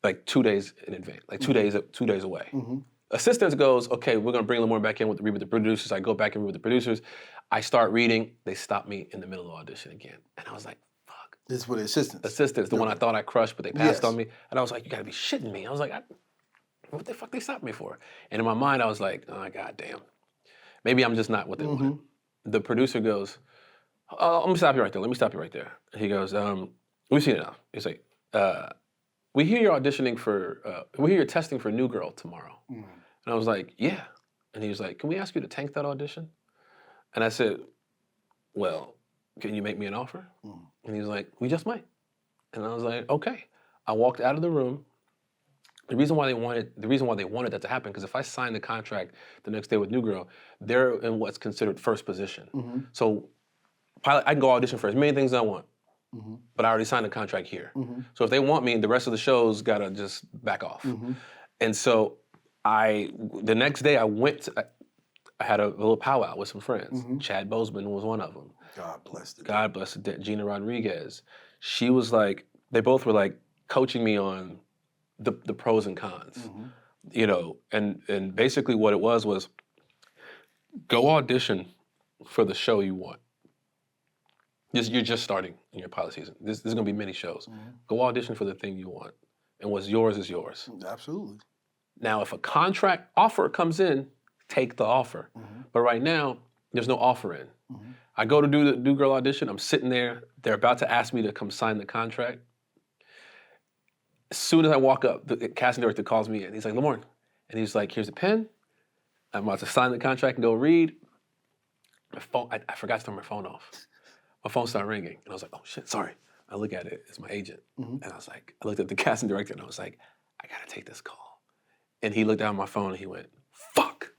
like 2 days in advance, like 2 days away. Mm-hmm. Assistants goes, okay, we're gonna bring Lamorne back in with read with the producers. I go back and read with the producers. I start reading. They stop me in the middle of the audition again, and I was like, fuck. This is for the assistants. Assistants, the one I thought I crushed, but they passed Yes. on me, and I was like, you gotta be shitting me. I was like, what the fuck they stopped me for? And in my mind, I was like, oh goddamn, maybe I'm just not what they wanted. The producer goes, let me stop you right there. And he goes, we've seen it now. He's like, we hear you're auditioning we hear you're testing for New Girl tomorrow. Mm-hmm. And I was like, yeah. And he was like, can we ask you to tank that audition? And I said, well, can you make me an offer? Mm-hmm. And he was like, we just might. And I was like, okay. I walked out of the room. The reason why they wanted that to happen, because if I signed the contract the next day with New Girl, they're in what's considered first position. Mm-hmm. So pilot, I can go audition for as many things as I want, Mm-hmm. but I already signed a contract here. Mm-hmm. So if they want me, the rest of the shows gotta just back off. Mm-hmm. And so the next day I had a little powwow with some friends. Mm-hmm. Chad Bozeman was one of them. God bless them. God bless her, Gina Rodriguez. She was like, they both were like coaching me on the pros and cons, Mm-hmm. you know, and basically what it was go audition for the show you want. You're just starting in your pilot season. There's gonna be many shows. Mm-hmm. Go audition for the thing you want, and what's yours is yours. Absolutely. Now, if a contract offer comes in, take the offer. Mm-hmm. But right now, there's no offer in. Mm-hmm. I go to do the New Girl audition. I'm sitting there. They're about to ask me to come sign the contract. As soon as I walk up, the casting director calls me in. He's like, Lamorne. And he's like, here's a pen. I'm about to sign the contract and go read. My phone, I forgot to turn my phone off. My phone started ringing. And I was like, oh shit, sorry. I look at it, it's my agent. Mm-hmm. And I looked at the casting director and I was like, I gotta take this call. And he looked down at my phone and he went, fuck.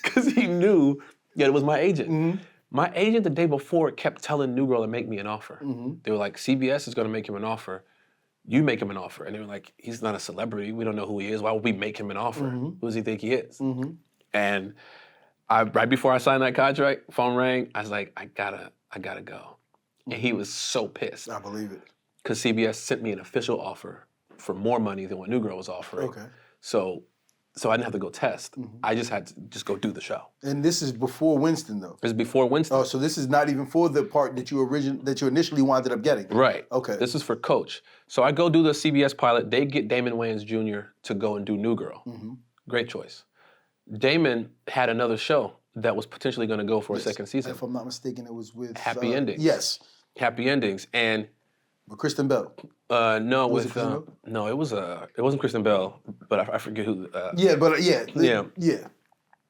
Because he knew that it was my agent. Mm-hmm. My agent the day before kept telling New Girl to make me an offer. Mm-hmm. They were like, CBS is gonna make him an offer. You make him an offer. And they were like, he's not a celebrity. We don't know who he is. Why would we make him an offer? Mm-hmm. Who does he think he is? Mm-hmm. And right before I signed that contract, phone rang. I was like, I gotta go. And he was so pissed. I believe it. Because CBS sent me an official offer for more money than what New Girl was offering. Okay. So I didn't have to go test. Mm-hmm. I just had to just go do the show. And this is before Winston, though. It was before Winston. Oh, so this is not even for the part that you initially wound up getting. Right. Okay. This is for Coach. So I go do the CBS pilot. They get Damon Wayans Jr. to go and do New Girl. Mm-hmm. Great choice. Damon had another show that was potentially going to go for a Yes. second season. If I'm not mistaken, it was with Happy Endings. Yes, Happy Endings, and with Kristen Bell. no, Was it with Kristen Bell? no, it wasn't Kristen Bell, but I forget who. Yeah, but Yeah. yeah.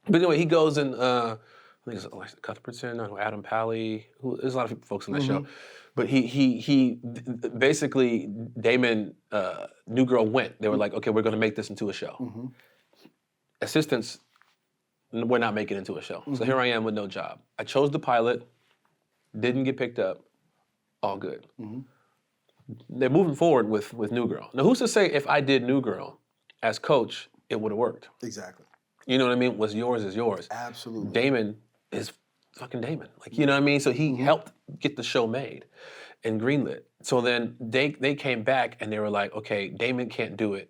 But anyway, he goes and I think it's Alexa Cuthbertson, or Adam Pally. There's a lot of folks on that show, but he basically Damon New Girl went. They were like, okay, we're going to make this into a show. Assistants, we're not making it into a show. So here I am with no job. I chose the pilot, didn't get picked up. All good. They're moving forward with New Girl. Now, who's to say if I did New Girl as coach, it would have worked? Exactly. You know what I mean? What's yours is yours. Absolutely. Damon is fucking Damon. Like, you know what I mean? So he helped get the show made and greenlit. So then they came back and they were like, okay, Damon can't do it.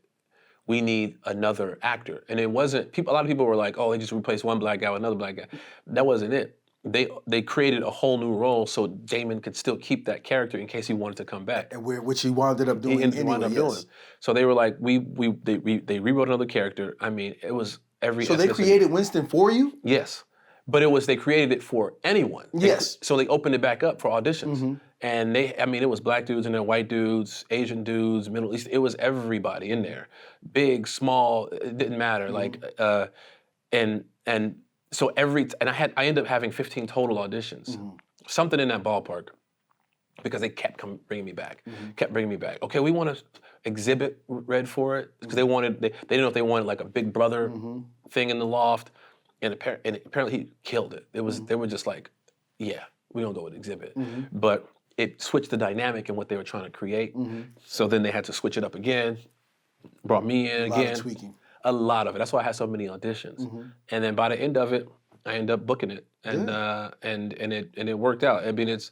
We need another actor. And it wasn't, a lot of people were like, oh, they just replaced one black guy with another black guy. That wasn't it. They created a whole new role so Damon could still keep that character in case he wanted to come back. And which he wound up doing anyway. So they were like, they rewrote another character. I mean, it was every. So they created Winston for you? Yes, but they created it for anyone. Yes. So they opened it back up for auditions, and it was black dudes and then white dudes, Asian dudes, Middle East. It was everybody in there, big, small, it didn't matter. So I ended up having 15 total auditions, something in that ballpark, because they kept bringing me back, Okay, we want to exhibit read for it because they didn't know if they wanted like a Big Brother thing in the loft, and apparently he killed it. They were just like, yeah, we don't go with exhibit, but it switched the dynamic in what they were trying to create. So then they had to switch it up again, brought me in again. A lot of tweaking. A lot of it. That's why I had so many auditions. And then by the end of it, I ended up booking it, and it worked out. I mean, it's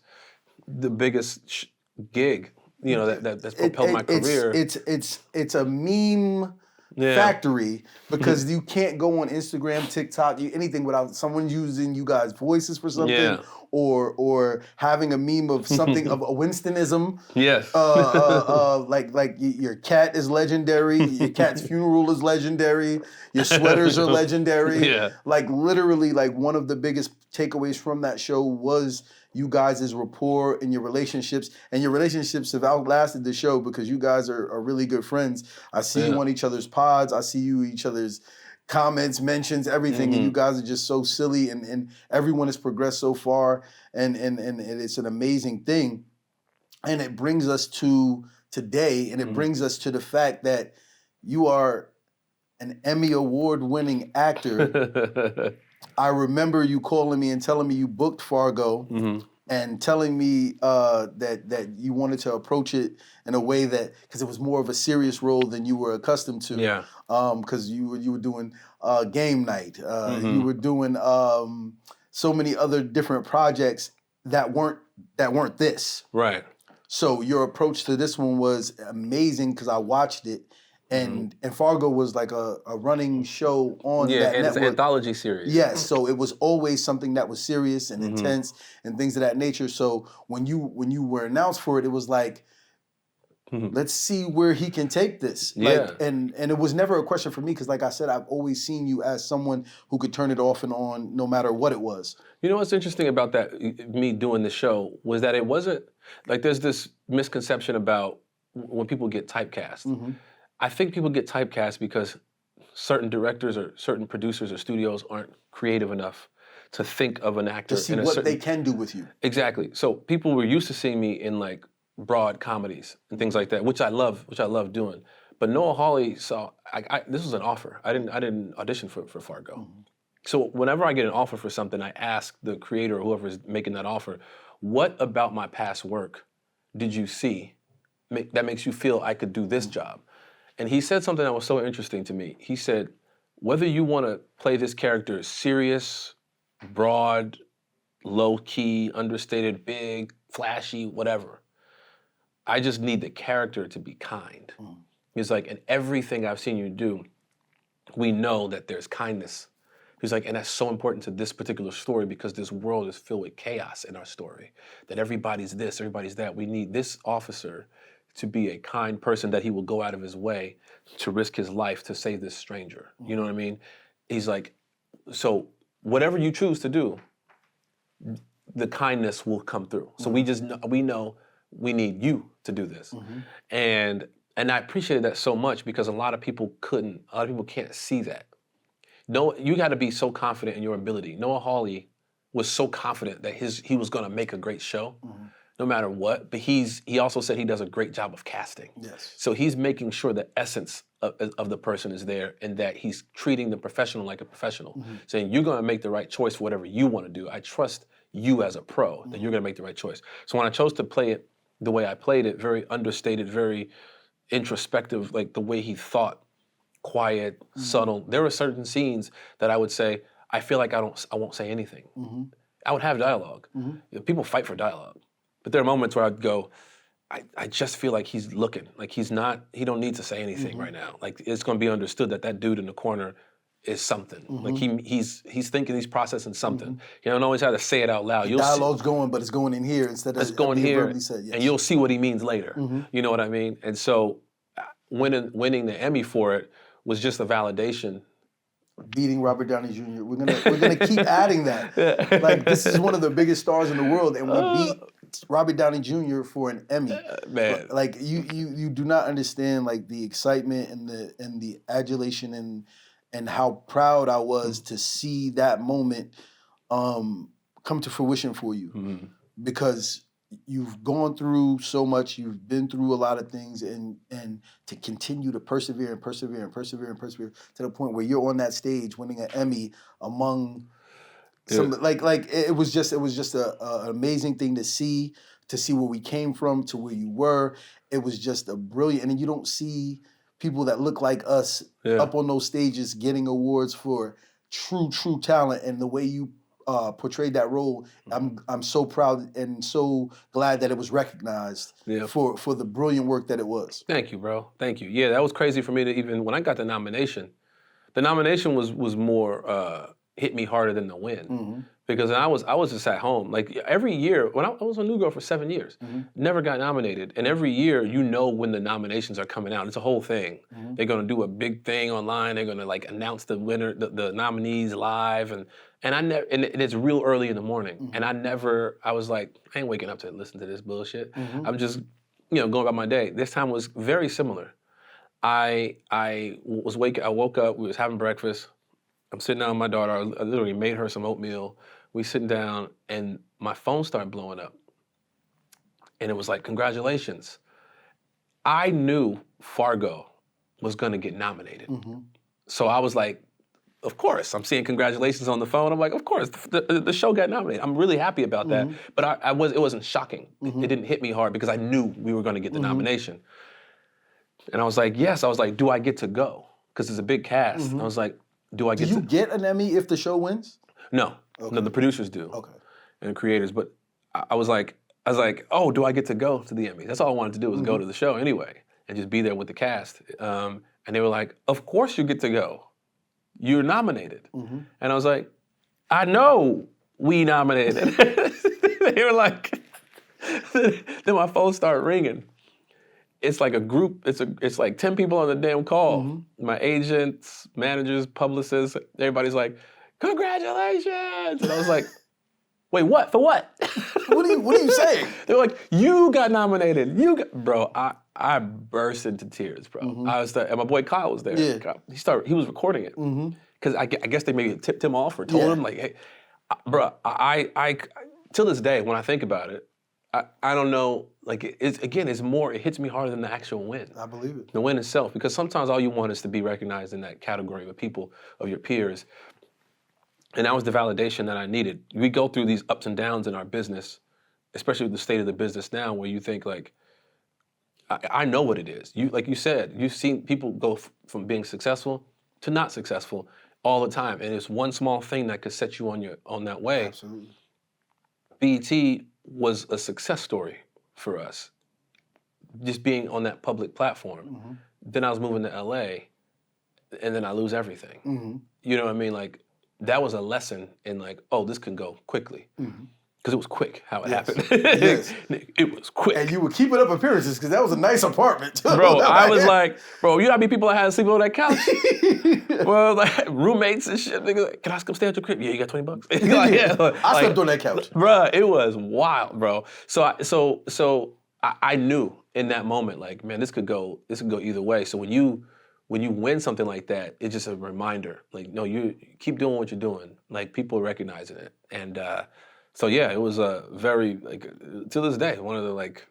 the biggest gig, that's propelled my career. It's a meme factory because you can't go on Instagram, TikTok, anything without someone using you guys' voices for something. Or having a meme of something of a Winstonism. Yes. Like your cat is legendary. Your cat's funeral is legendary. Your sweaters are legendary. Yeah. Like literally, like one of the biggest takeaways from that show was you guys' rapport and your relationships. And your relationships have outlasted the show because you guys are really good friends. I see you on each other's pods. I see you each other's comments, mentions, everything, and you guys are just so silly, and everyone has progressed so far, and it's an amazing thing, and it brings us to today, and it brings us to the fact that you are an Emmy Award-winning actor. I remember you calling me and telling me you booked Fargo, and telling me that you wanted to approach it in a way that, because it was more of a serious role than you were accustomed to. Yeah. Because you were doing game night. You were doing so many other different projects that weren't this. Right. So your approach to this one was amazing because I watched it. And Fargo was like a running show on that and network. it's an anthology series. Yes, so it was always something that was serious and intense and things of that nature. So when you were announced for it, it was like, let's see where he can take this. Yeah. And it was never a question for me because, like I said, I've always seen you as someone who could turn it off and on no matter what it was. You know what's interesting about that, me doing the show, was that it wasn't, like there's this misconception about when people get typecast. I think people get typecast because certain directors or certain producers or studios aren't creative enough to think of an actor. To see what they can do with you. Exactly. So people were used to seeing me in like broad comedies and things like that, which I love doing. But Noah Hawley saw, this was an offer. I didn't audition for Fargo. So whenever I get an offer for something, I ask the creator or whoever is making that offer, what about my past work did you see that makes you feel I could do this job? And he said something that was so interesting to me. He said, whether you want to play this character serious, broad, low-key, understated, big, flashy, whatever, I just need the character to be kind. He's like, and everything I've seen you do, we know that there's kindness. He's like, and that's so important to this particular story because this world is filled with chaos in our story. That everybody's this, everybody's that. We need this officer to be a kind person that he will go out of his way to risk his life to save this stranger. You know what I mean? He's like, so whatever you choose to do, the kindness will come through. So we just know, we need you to do this. And I appreciated that so much because a lot of people can't see that. No, you got to be so confident in your ability. Noah Hawley was so confident that he was going to make a great show, no matter what. But he also said he does a great job of casting. Yes. So he's making sure the essence of the person is there, and that he's treating the professional like a professional, saying you're going to make the right choice for whatever you want to do. I trust you as a pro that you're going to make the right choice. So when I chose to play it the way I played it, very understated, very introspective, like the way he thought, quiet, subtle. There were certain scenes that I would say, I feel like I won't say anything. I would have dialogue. People fight for dialogue. But there are moments where I'd go, I just feel like he's looking. Like he don't need to say anything right now. Like it's gonna be understood that dude in the corner is something. Like he's thinking, he's processing something. You don't always have to say it out loud. Dialogue's going, but it's going in here instead of it's going here, verbally said. Yes. and you'll see what he means later. You know what I mean? And so winning the Emmy for it was just a validation. Beating Robert Downey Jr. We're gonna keep adding that. Like this is one of the biggest stars in the world, and we beat Robert Downey Jr. for an Emmy. Man, like you do not understand like the excitement and the adulation and how proud I was to see that moment come to fruition for you, because you've gone through so much, you've been through a lot of things, and to continue to persevere to the point where you're on that stage winning an Emmy among some like it was just an amazing thing to see where we came from to where you were. It was just a brilliant, and then you don't see people that look like us up on those stages getting awards for true talent, and the way you portrayed that role. I'm so proud and so glad that it was recognized for the brilliant work that it was. Thank you, bro. Thank you. Yeah, that was crazy for me to even, when I got the nomination was more hit me harder than the win. Because I was just at home. Like every year, when I was a New Girl for 7 years, never got nominated. And every year, when the nominations are coming out. It's a whole thing. They're gonna do a big thing online. They're gonna like announce the winner, the nominees live, and it's real early in the morning. And I was like, I ain't waking up to listen to this bullshit. I'm just, going about my day. This time was very similar. I woke up, we was having breakfast. I'm sitting down with my daughter. I literally made her some oatmeal. We sitting down, and my phone started blowing up. And it was like, congratulations. I knew Fargo was gonna get nominated. So I was like, of course. I'm seeing congratulations on the phone. I'm like, of course, the show got nominated. I'm really happy about that. But it wasn't shocking. It didn't hit me hard because I knew we were gonna get the nomination. And I was like, yes. I was like, do I get to go? Because it's a big cast. I was like, do you get an Emmy if the show wins? No. Okay. No, the producers do. Okay. And the creators. But I was like, oh, do I get to go to the Emmy? That's all I wanted to do was go to the show anyway and just be there with the cast. And they were like, of course you get to go. You're nominated. And I was like, I know we nominated. They were like, then my phone started ringing. It's like a group, it's like 10 people on the damn call. My agents, managers, publicists, everybody's like, congratulations! And I was like, wait, what? For what? What are you saying? They're like, you got nominated. Bro, I burst into tears, bro. I was there, and my boy Kyle was there. Yeah. He was recording it. Because I guess they maybe tipped him off or told him, like, hey, bro, I till this day, when I think about it, I don't know, like, it's more, it hits me harder than the actual win. I believe it. The win itself, because sometimes all you want is to be recognized in that category of people, of your peers. And that was the validation that I needed. We go through these ups and downs in our business, especially with the state of the business now, where you think, like, I know what it is. Like you said, you've seen people go from being successful to not successful all the time. And it's one small thing that could set you on that way. Absolutely. BET was a success story for us, just being on that public platform. Then I was moving to LA, and then I lose everything. You know what I mean? Like, that was a lesson in like, oh, this can go quickly. because it was quick how it Yes. happened. Yes. It was quick. And you were keeping up appearances because that was a nice apartment, too. Bro, I was like, bro, you know how many people I had to sleep on that couch? Well, like roommates and shit. Nigga, like, can I come stay at your crib? Yeah, you got $20. Like, yeah, I slept on that couch. Bro, it was wild, bro. So I knew in that moment, like, man, this could go either way. So when you win something like that, it's just a reminder. Like, no, you keep doing what you're doing. Like, people are recognizing it. And so yeah, it was a very, like, to this day, one of the like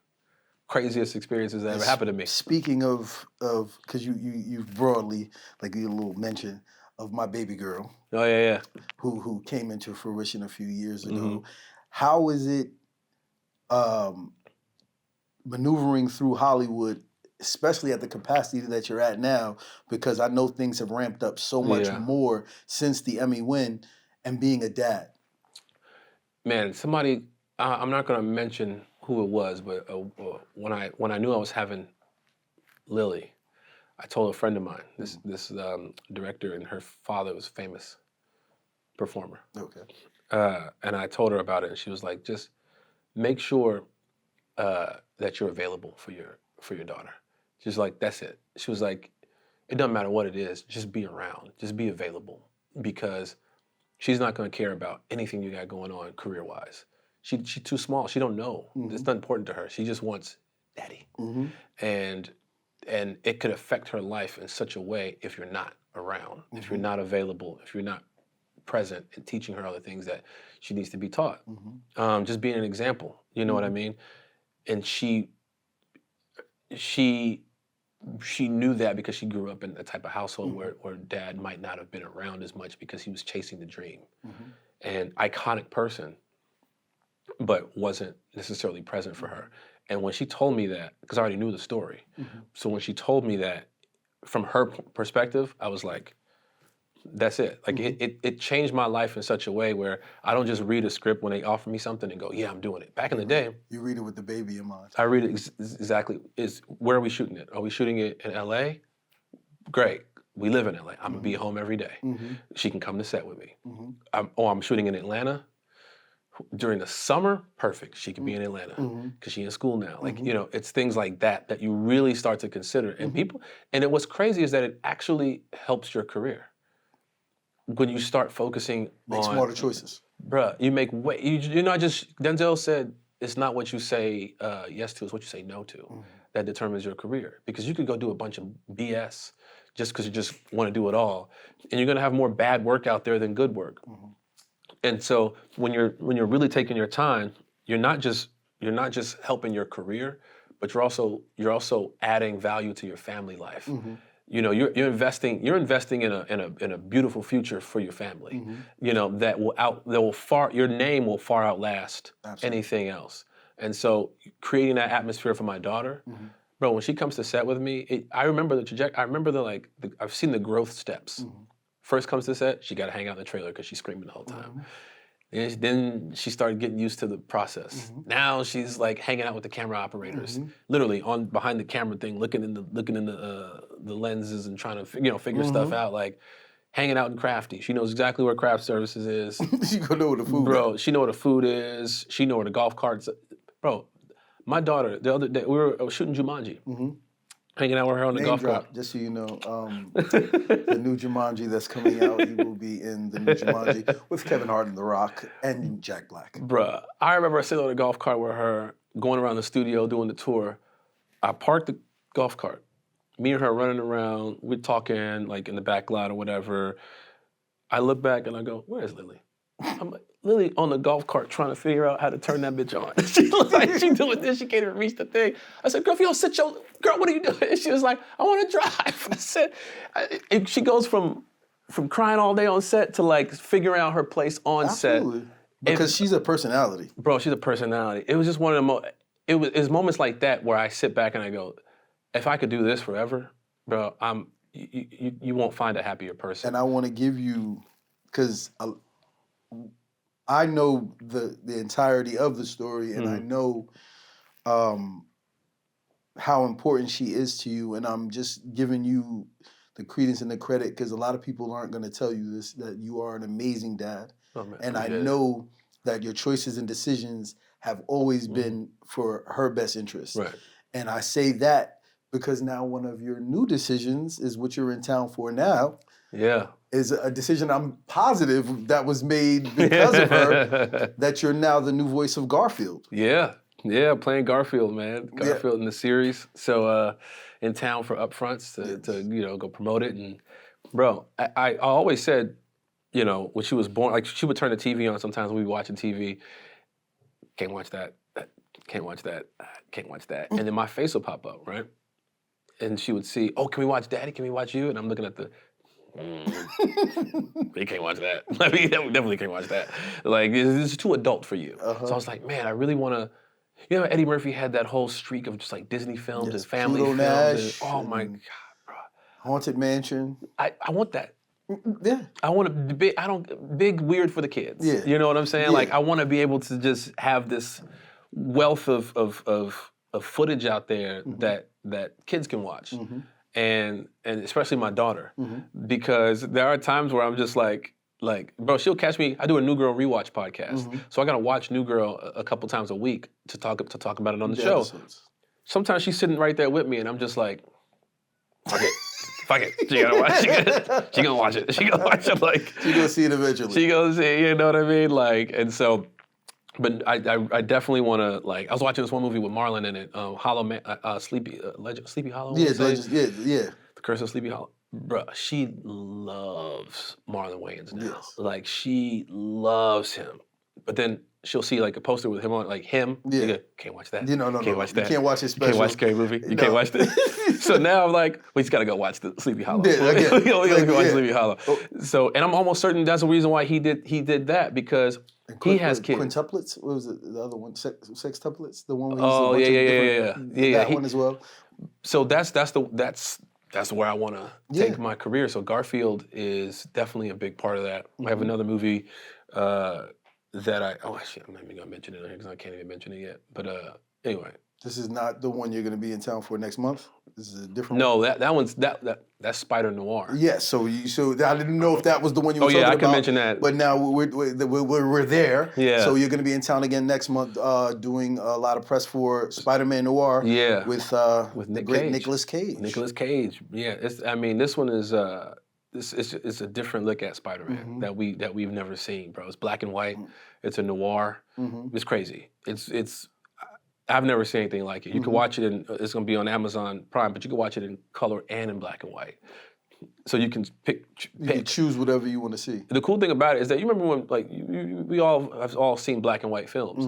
craziest experiences that ever happened to me. Speaking of, because you broadly, like you little mention of my baby girl. Oh yeah. Who came into fruition a few years ago. Mm-hmm. How is it maneuvering through Hollywood, especially at the capacity that you're at now? Because I know things have ramped up so much more since the Emmy win, and being a dad. Man, somebody, I'm not gonna mention who it was, but when I knew I was having Lily, I told a friend of mine, this director, and her father was a famous performer. Okay. And I told her about it, and she was like, just make sure that you're available for your daughter. She's like, that's it. She was like, it doesn't matter what it is, just be around, just be available, because she's not going to care about anything you got going on career-wise. She's too small. She don't know. Mm-hmm. It's not important to her. She just wants daddy. Mm-hmm. And it could affect her life in such a way if you're not around, mm-hmm. if you're not available, if you're not present and teaching her all the things that she needs to be taught. Mm-hmm. Just being an example, you know, mm-hmm. what I mean? And she knew that because she grew up in a type of household, mm-hmm. where dad might not have been around as much because he was chasing the dream. Mm-hmm. And iconic person, but wasn't necessarily present for her. And when she told me that, because I already knew the story, mm-hmm. so when she told me that, from her perspective, I was like, that's it. Like, mm-hmm. it changed my life in such a way where I don't just read a script when they offer me something and go, yeah, I'm doing it. Back in the day, you read it with the baby in mind. I read it exactly. Where are we shooting it? Are we shooting it in LA? Great. We live in LA. I'm gonna be at home every day. Mm-hmm. She can come to set with me. Mm-hmm. I'm shooting in Atlanta. During the summer, perfect. She can be in Atlanta because she's in school now. Like, you know, it's things like that you really start to consider. And what's crazy is that it actually helps your career. When you start focusing on smarter choices. Bruh, you make you're not just, Denzel said, it's not what you say yes to, it's what you say no to that determines your career. Because you could go do a bunch of BS just because you just want to do it all. And you're gonna have more bad work out there than good work. Mm-hmm. And so when you're really taking your time, you're not just helping your career, but you're also adding value to your family life. Mm-hmm. You know, you're investing in a beautiful future for your family. Mm-hmm. You know, your name will far outlast anything else. And so creating that atmosphere for my daughter, bro, when she comes to set with me, I remember the trajectory. I remember I've seen the growth steps. Mm-hmm. First comes to set, she got to hang out in the trailer because she's screaming the whole time. Mm-hmm. Then she started getting used to the process. Mm-hmm. Now she's like hanging out with the camera operators, literally behind the camera thing, looking in the lenses and trying to figure stuff out. Like hanging out in Crafty. She knows exactly where craft services is. She gonna know where the food. Bro, she know where the food is. She know where the golf carts. Bro, my daughter the other day we were shooting Jumanji. Mm-hmm. Hanging out with her on the golf cart. Just so you know, the new Jumanji that's coming out, he will be in the new Jumanji with Kevin Hart and The Rock and Jack Black. Bruh, I remember sitting on the golf cart with her, going around the studio doing the tour. I parked the golf cart. Me and her running around, we're talking like in the back lot or whatever. I look back and I go, where is Lily? I'm like, Lily on the golf cart trying to figure out how to turn that bitch on. She looks like she's doing this, she can't even reach the thing. I said, girl, if you don't sit your, girl, what are you doing? And she was like, I want to drive. I said, she goes from crying all day on set to like figuring out her place on Absolutely. Set. Because she's a personality. Bro, she's a personality. It was just one of the it was moments like that where I sit back and I go, if I could do this forever, bro, you won't find a happier person. And I want to give you, because I know the entirety of the story, and I know how important she is to you, and I'm just giving you the credence and the credit because a lot of people aren't going to tell you this, that you are an amazing dad. Oh, man, and I know that your choices and decisions have always been for her best interest. Right. And I say that because now one of your new decisions is what you're in town for now. Yeah. Is a decision I'm positive that was made because of her, that you're now the new voice of Garfield. Yeah, playing Garfield, man. Garfield in the series. So in town for upfronts to go promote it. And bro, I always said, when she was born, like she would turn the TV on sometimes when we were watching TV. Can't watch that. Can't watch that. Can't watch that. And then my face would pop up, right? And she would see, oh, can we watch Daddy? Can we watch you? And I'm looking at the you can't watch that. I mean, definitely can't watch that. Like, it's too adult for you. So I was like, man, I really want to. Eddie Murphy had that whole streak of just like Disney films and family Pluto films. Nash, oh my God, bro. Haunted Mansion. I want that. Yeah. I want to big weird for the kids. Yeah. You know what I'm saying? Yeah. Like, I want to be able to just have this wealth of footage out there that kids can watch. And especially my daughter, because there are times where I'm just like, bro, she'll catch me. I do a New Girl rewatch podcast, so I gotta watch New Girl a couple times a week to talk about it on the show. Episodes. Sometimes she's sitting right there with me, and I'm just like, fuck it, she gonna watch. She gonna watch it. She gonna watch it. Like she gonna see it eventually. She gonna see it. You know what I mean? Like, and so. But I definitely want to, like, I was watching this one movie with Marlon in it, Sleepy Hollow. Yeah, The Curse of Sleepy Hollow. Bruh, she loves Marlon Wayans now. Yes. Like, she loves him. But then she'll see, like, a poster with him on, like, him. Yeah. You go, can't watch that. No. Can't watch that. You can't watch his special. Can't watch Scary Movie. You No. can't watch that. So now I'm like, we just got to go watch the Sleepy Hollow. Yeah, again. We gotta go watch Yeah. Sleepy Hollow. Oh. So, and I'm almost certain that's the reason why he did that, because he has kids. Quintuplets? What was it? The other one? Sextuplets? The one where Oh, he's yeah. That one as well. So that's where I want to take my career. So Garfield is definitely a big part of that. I have another movie that I'm not even gonna mention it here because I can't even mention it yet. But anyway. This is not the one you're going to be in town for next month. This is a different. No, that one's that's Spider Noir. Yes, so I didn't know if that was the one you were talking about. I can mention that. But now we're there. Yeah. So you're going to be in town again next month, doing a lot of press for Spider-Man Noir. Yeah. With Nick great Cage. Nicolas Cage. Nicolas Cage. Yeah. This one is it's a different look at Spider-Man that we've never seen, bro. It's black and white. It's a noir. It's crazy. It's I've never seen anything like it. You can watch it it's going to be on Amazon Prime, but you can watch it in color and in black and white. So you can pick. You can choose whatever you want to see. The cool thing about it is that you remember when, like, we all have seen black and white films.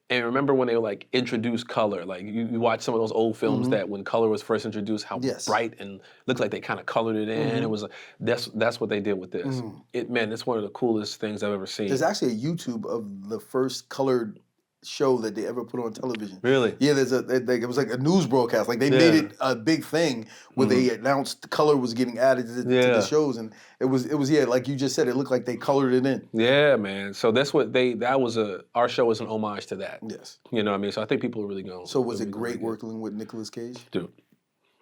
And remember when they were, like, introduced color. Like, you watch some of those old films that when color was first introduced, how bright and looked like they kind of colored it in. It was that's what they did with this. It's one of the coolest things I've ever seen. There's actually a YouTube of the first colored show that they ever put on television. Really? Yeah, it was like a news broadcast. Like they made it a big thing where they announced color was getting added to the shows, and it was like you just said, it looked like they colored it in. Yeah, man. So that's what our show was an homage to that. Yes. You know what I mean? So I think people are really going. So was it great working with Nicolas Cage? Dude,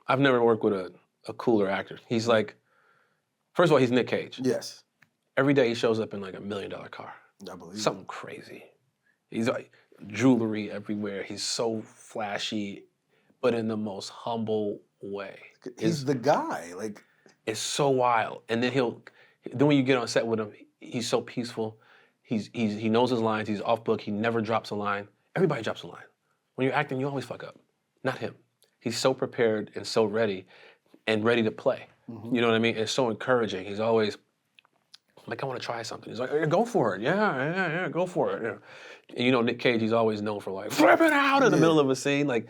I've never worked with a cooler actor. He's like, first of all, he's Nick Cage. Yes. Every day he shows up in like $1 million car. I believe something crazy. He's like jewelry everywhere. He's so flashy, but in the most humble way. He's the guy. Like, it's so wild. And then when you get on set with him, he's so peaceful. He knows his lines. He's off book. He never drops a line. Everybody drops a line. When you're acting, you always fuck up. Not him. He's so prepared and so ready to play. You know what I mean? It's so encouraging. He's always like, I want to try something. He's like, go for it. Yeah, go for it. Yeah. And you know, Nick Cage, he's always known for like flipping out in the middle of a scene. Like,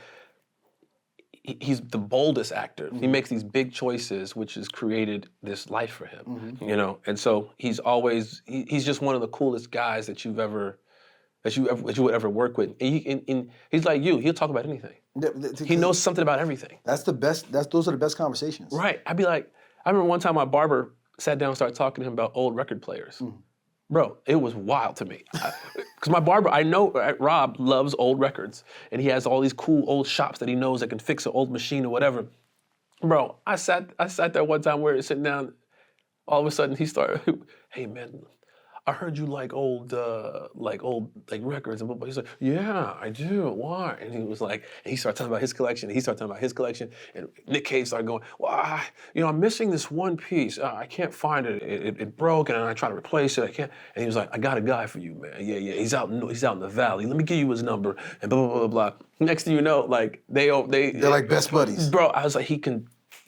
he's the boldest actor. He makes these big choices, which has created this life for him. You know, and so he's just one of the coolest guys that you would ever work with. And he's like you. He'll talk about anything. He knows something about everything. That's the best. Those are the best conversations. Right. I remember one time my barber sat down and started talking to him about old record players. Bro, it was wild to me. Because my barber, I know Rob loves old records. And he has all these cool old shops that he knows that can fix an old machine or whatever. Bro, I sat there one time where we were sitting down. All of a sudden he started, hey man, I heard you like old records and blah, blah. He's like, yeah, I do. Why? And he was like, and he started talking about his collection. And he started talking about his collection. And Nick Cave started going, well, I'm missing this one piece. I can't find it. It broke, and I tried to replace it. I can't. And he was like, I got a guy for you, man. Yeah. He's out in the valley. Let me give you his number. And blah blah blah blah. Next thing you know, like they're like best buddies. Bro, I was like,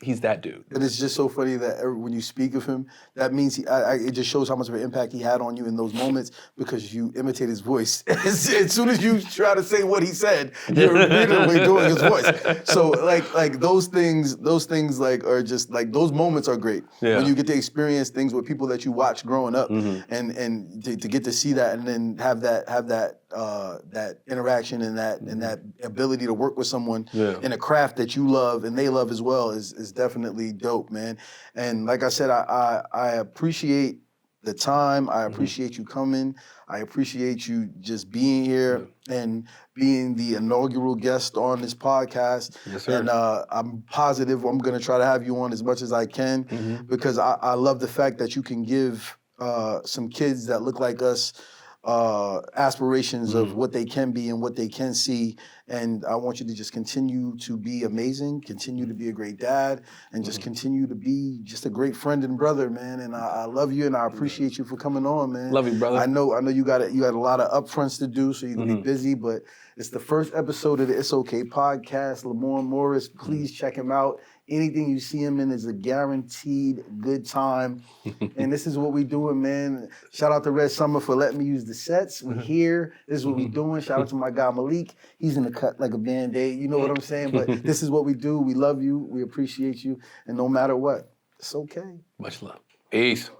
he's that dude. And it's just so funny that when you speak of him, that means it just shows how much of an impact he had on you in those moments because you imitate his voice. As soon as you try to say what he said, you're immediately doing his voice. So like those things like are just like those moments are great. Yeah. When you get to experience things with people that you watch growing up, Mm-hmm. and to get to see that and then have that interaction and that ability to work with someone in a craft that you love and they love as well is definitely dope, man. And like I said, I appreciate the time. I appreciate you coming. I appreciate you just being here and being the inaugural guest on this podcast. Yes, sir. And I'm positive I'm going to try to have you on as much as I can because I love the fact that you can give some kids that look like us aspirations of what they can be and what they can see. And I want you to just continue to be amazing, continue to be a great dad, and just continue to be just a great friend and brother, man. And I love you and I appreciate you for coming on, man. Love you, brother. I know you got a lot of upfronts to do, so you're gonna be busy, but it's the first episode of the It's Okay podcast. Lamorne Morris, please check him out. Anything you see him in is a guaranteed good time. And this is what we doing, man. Shout out to Red Summer for letting me use the sets. We here. This is what we doing. Shout out to my guy Malik. He's in the cut like a Band-Aid. You know what I'm saying? But this is what we do. We love you. We appreciate you. And no matter what, it's okay. Much love. Peace.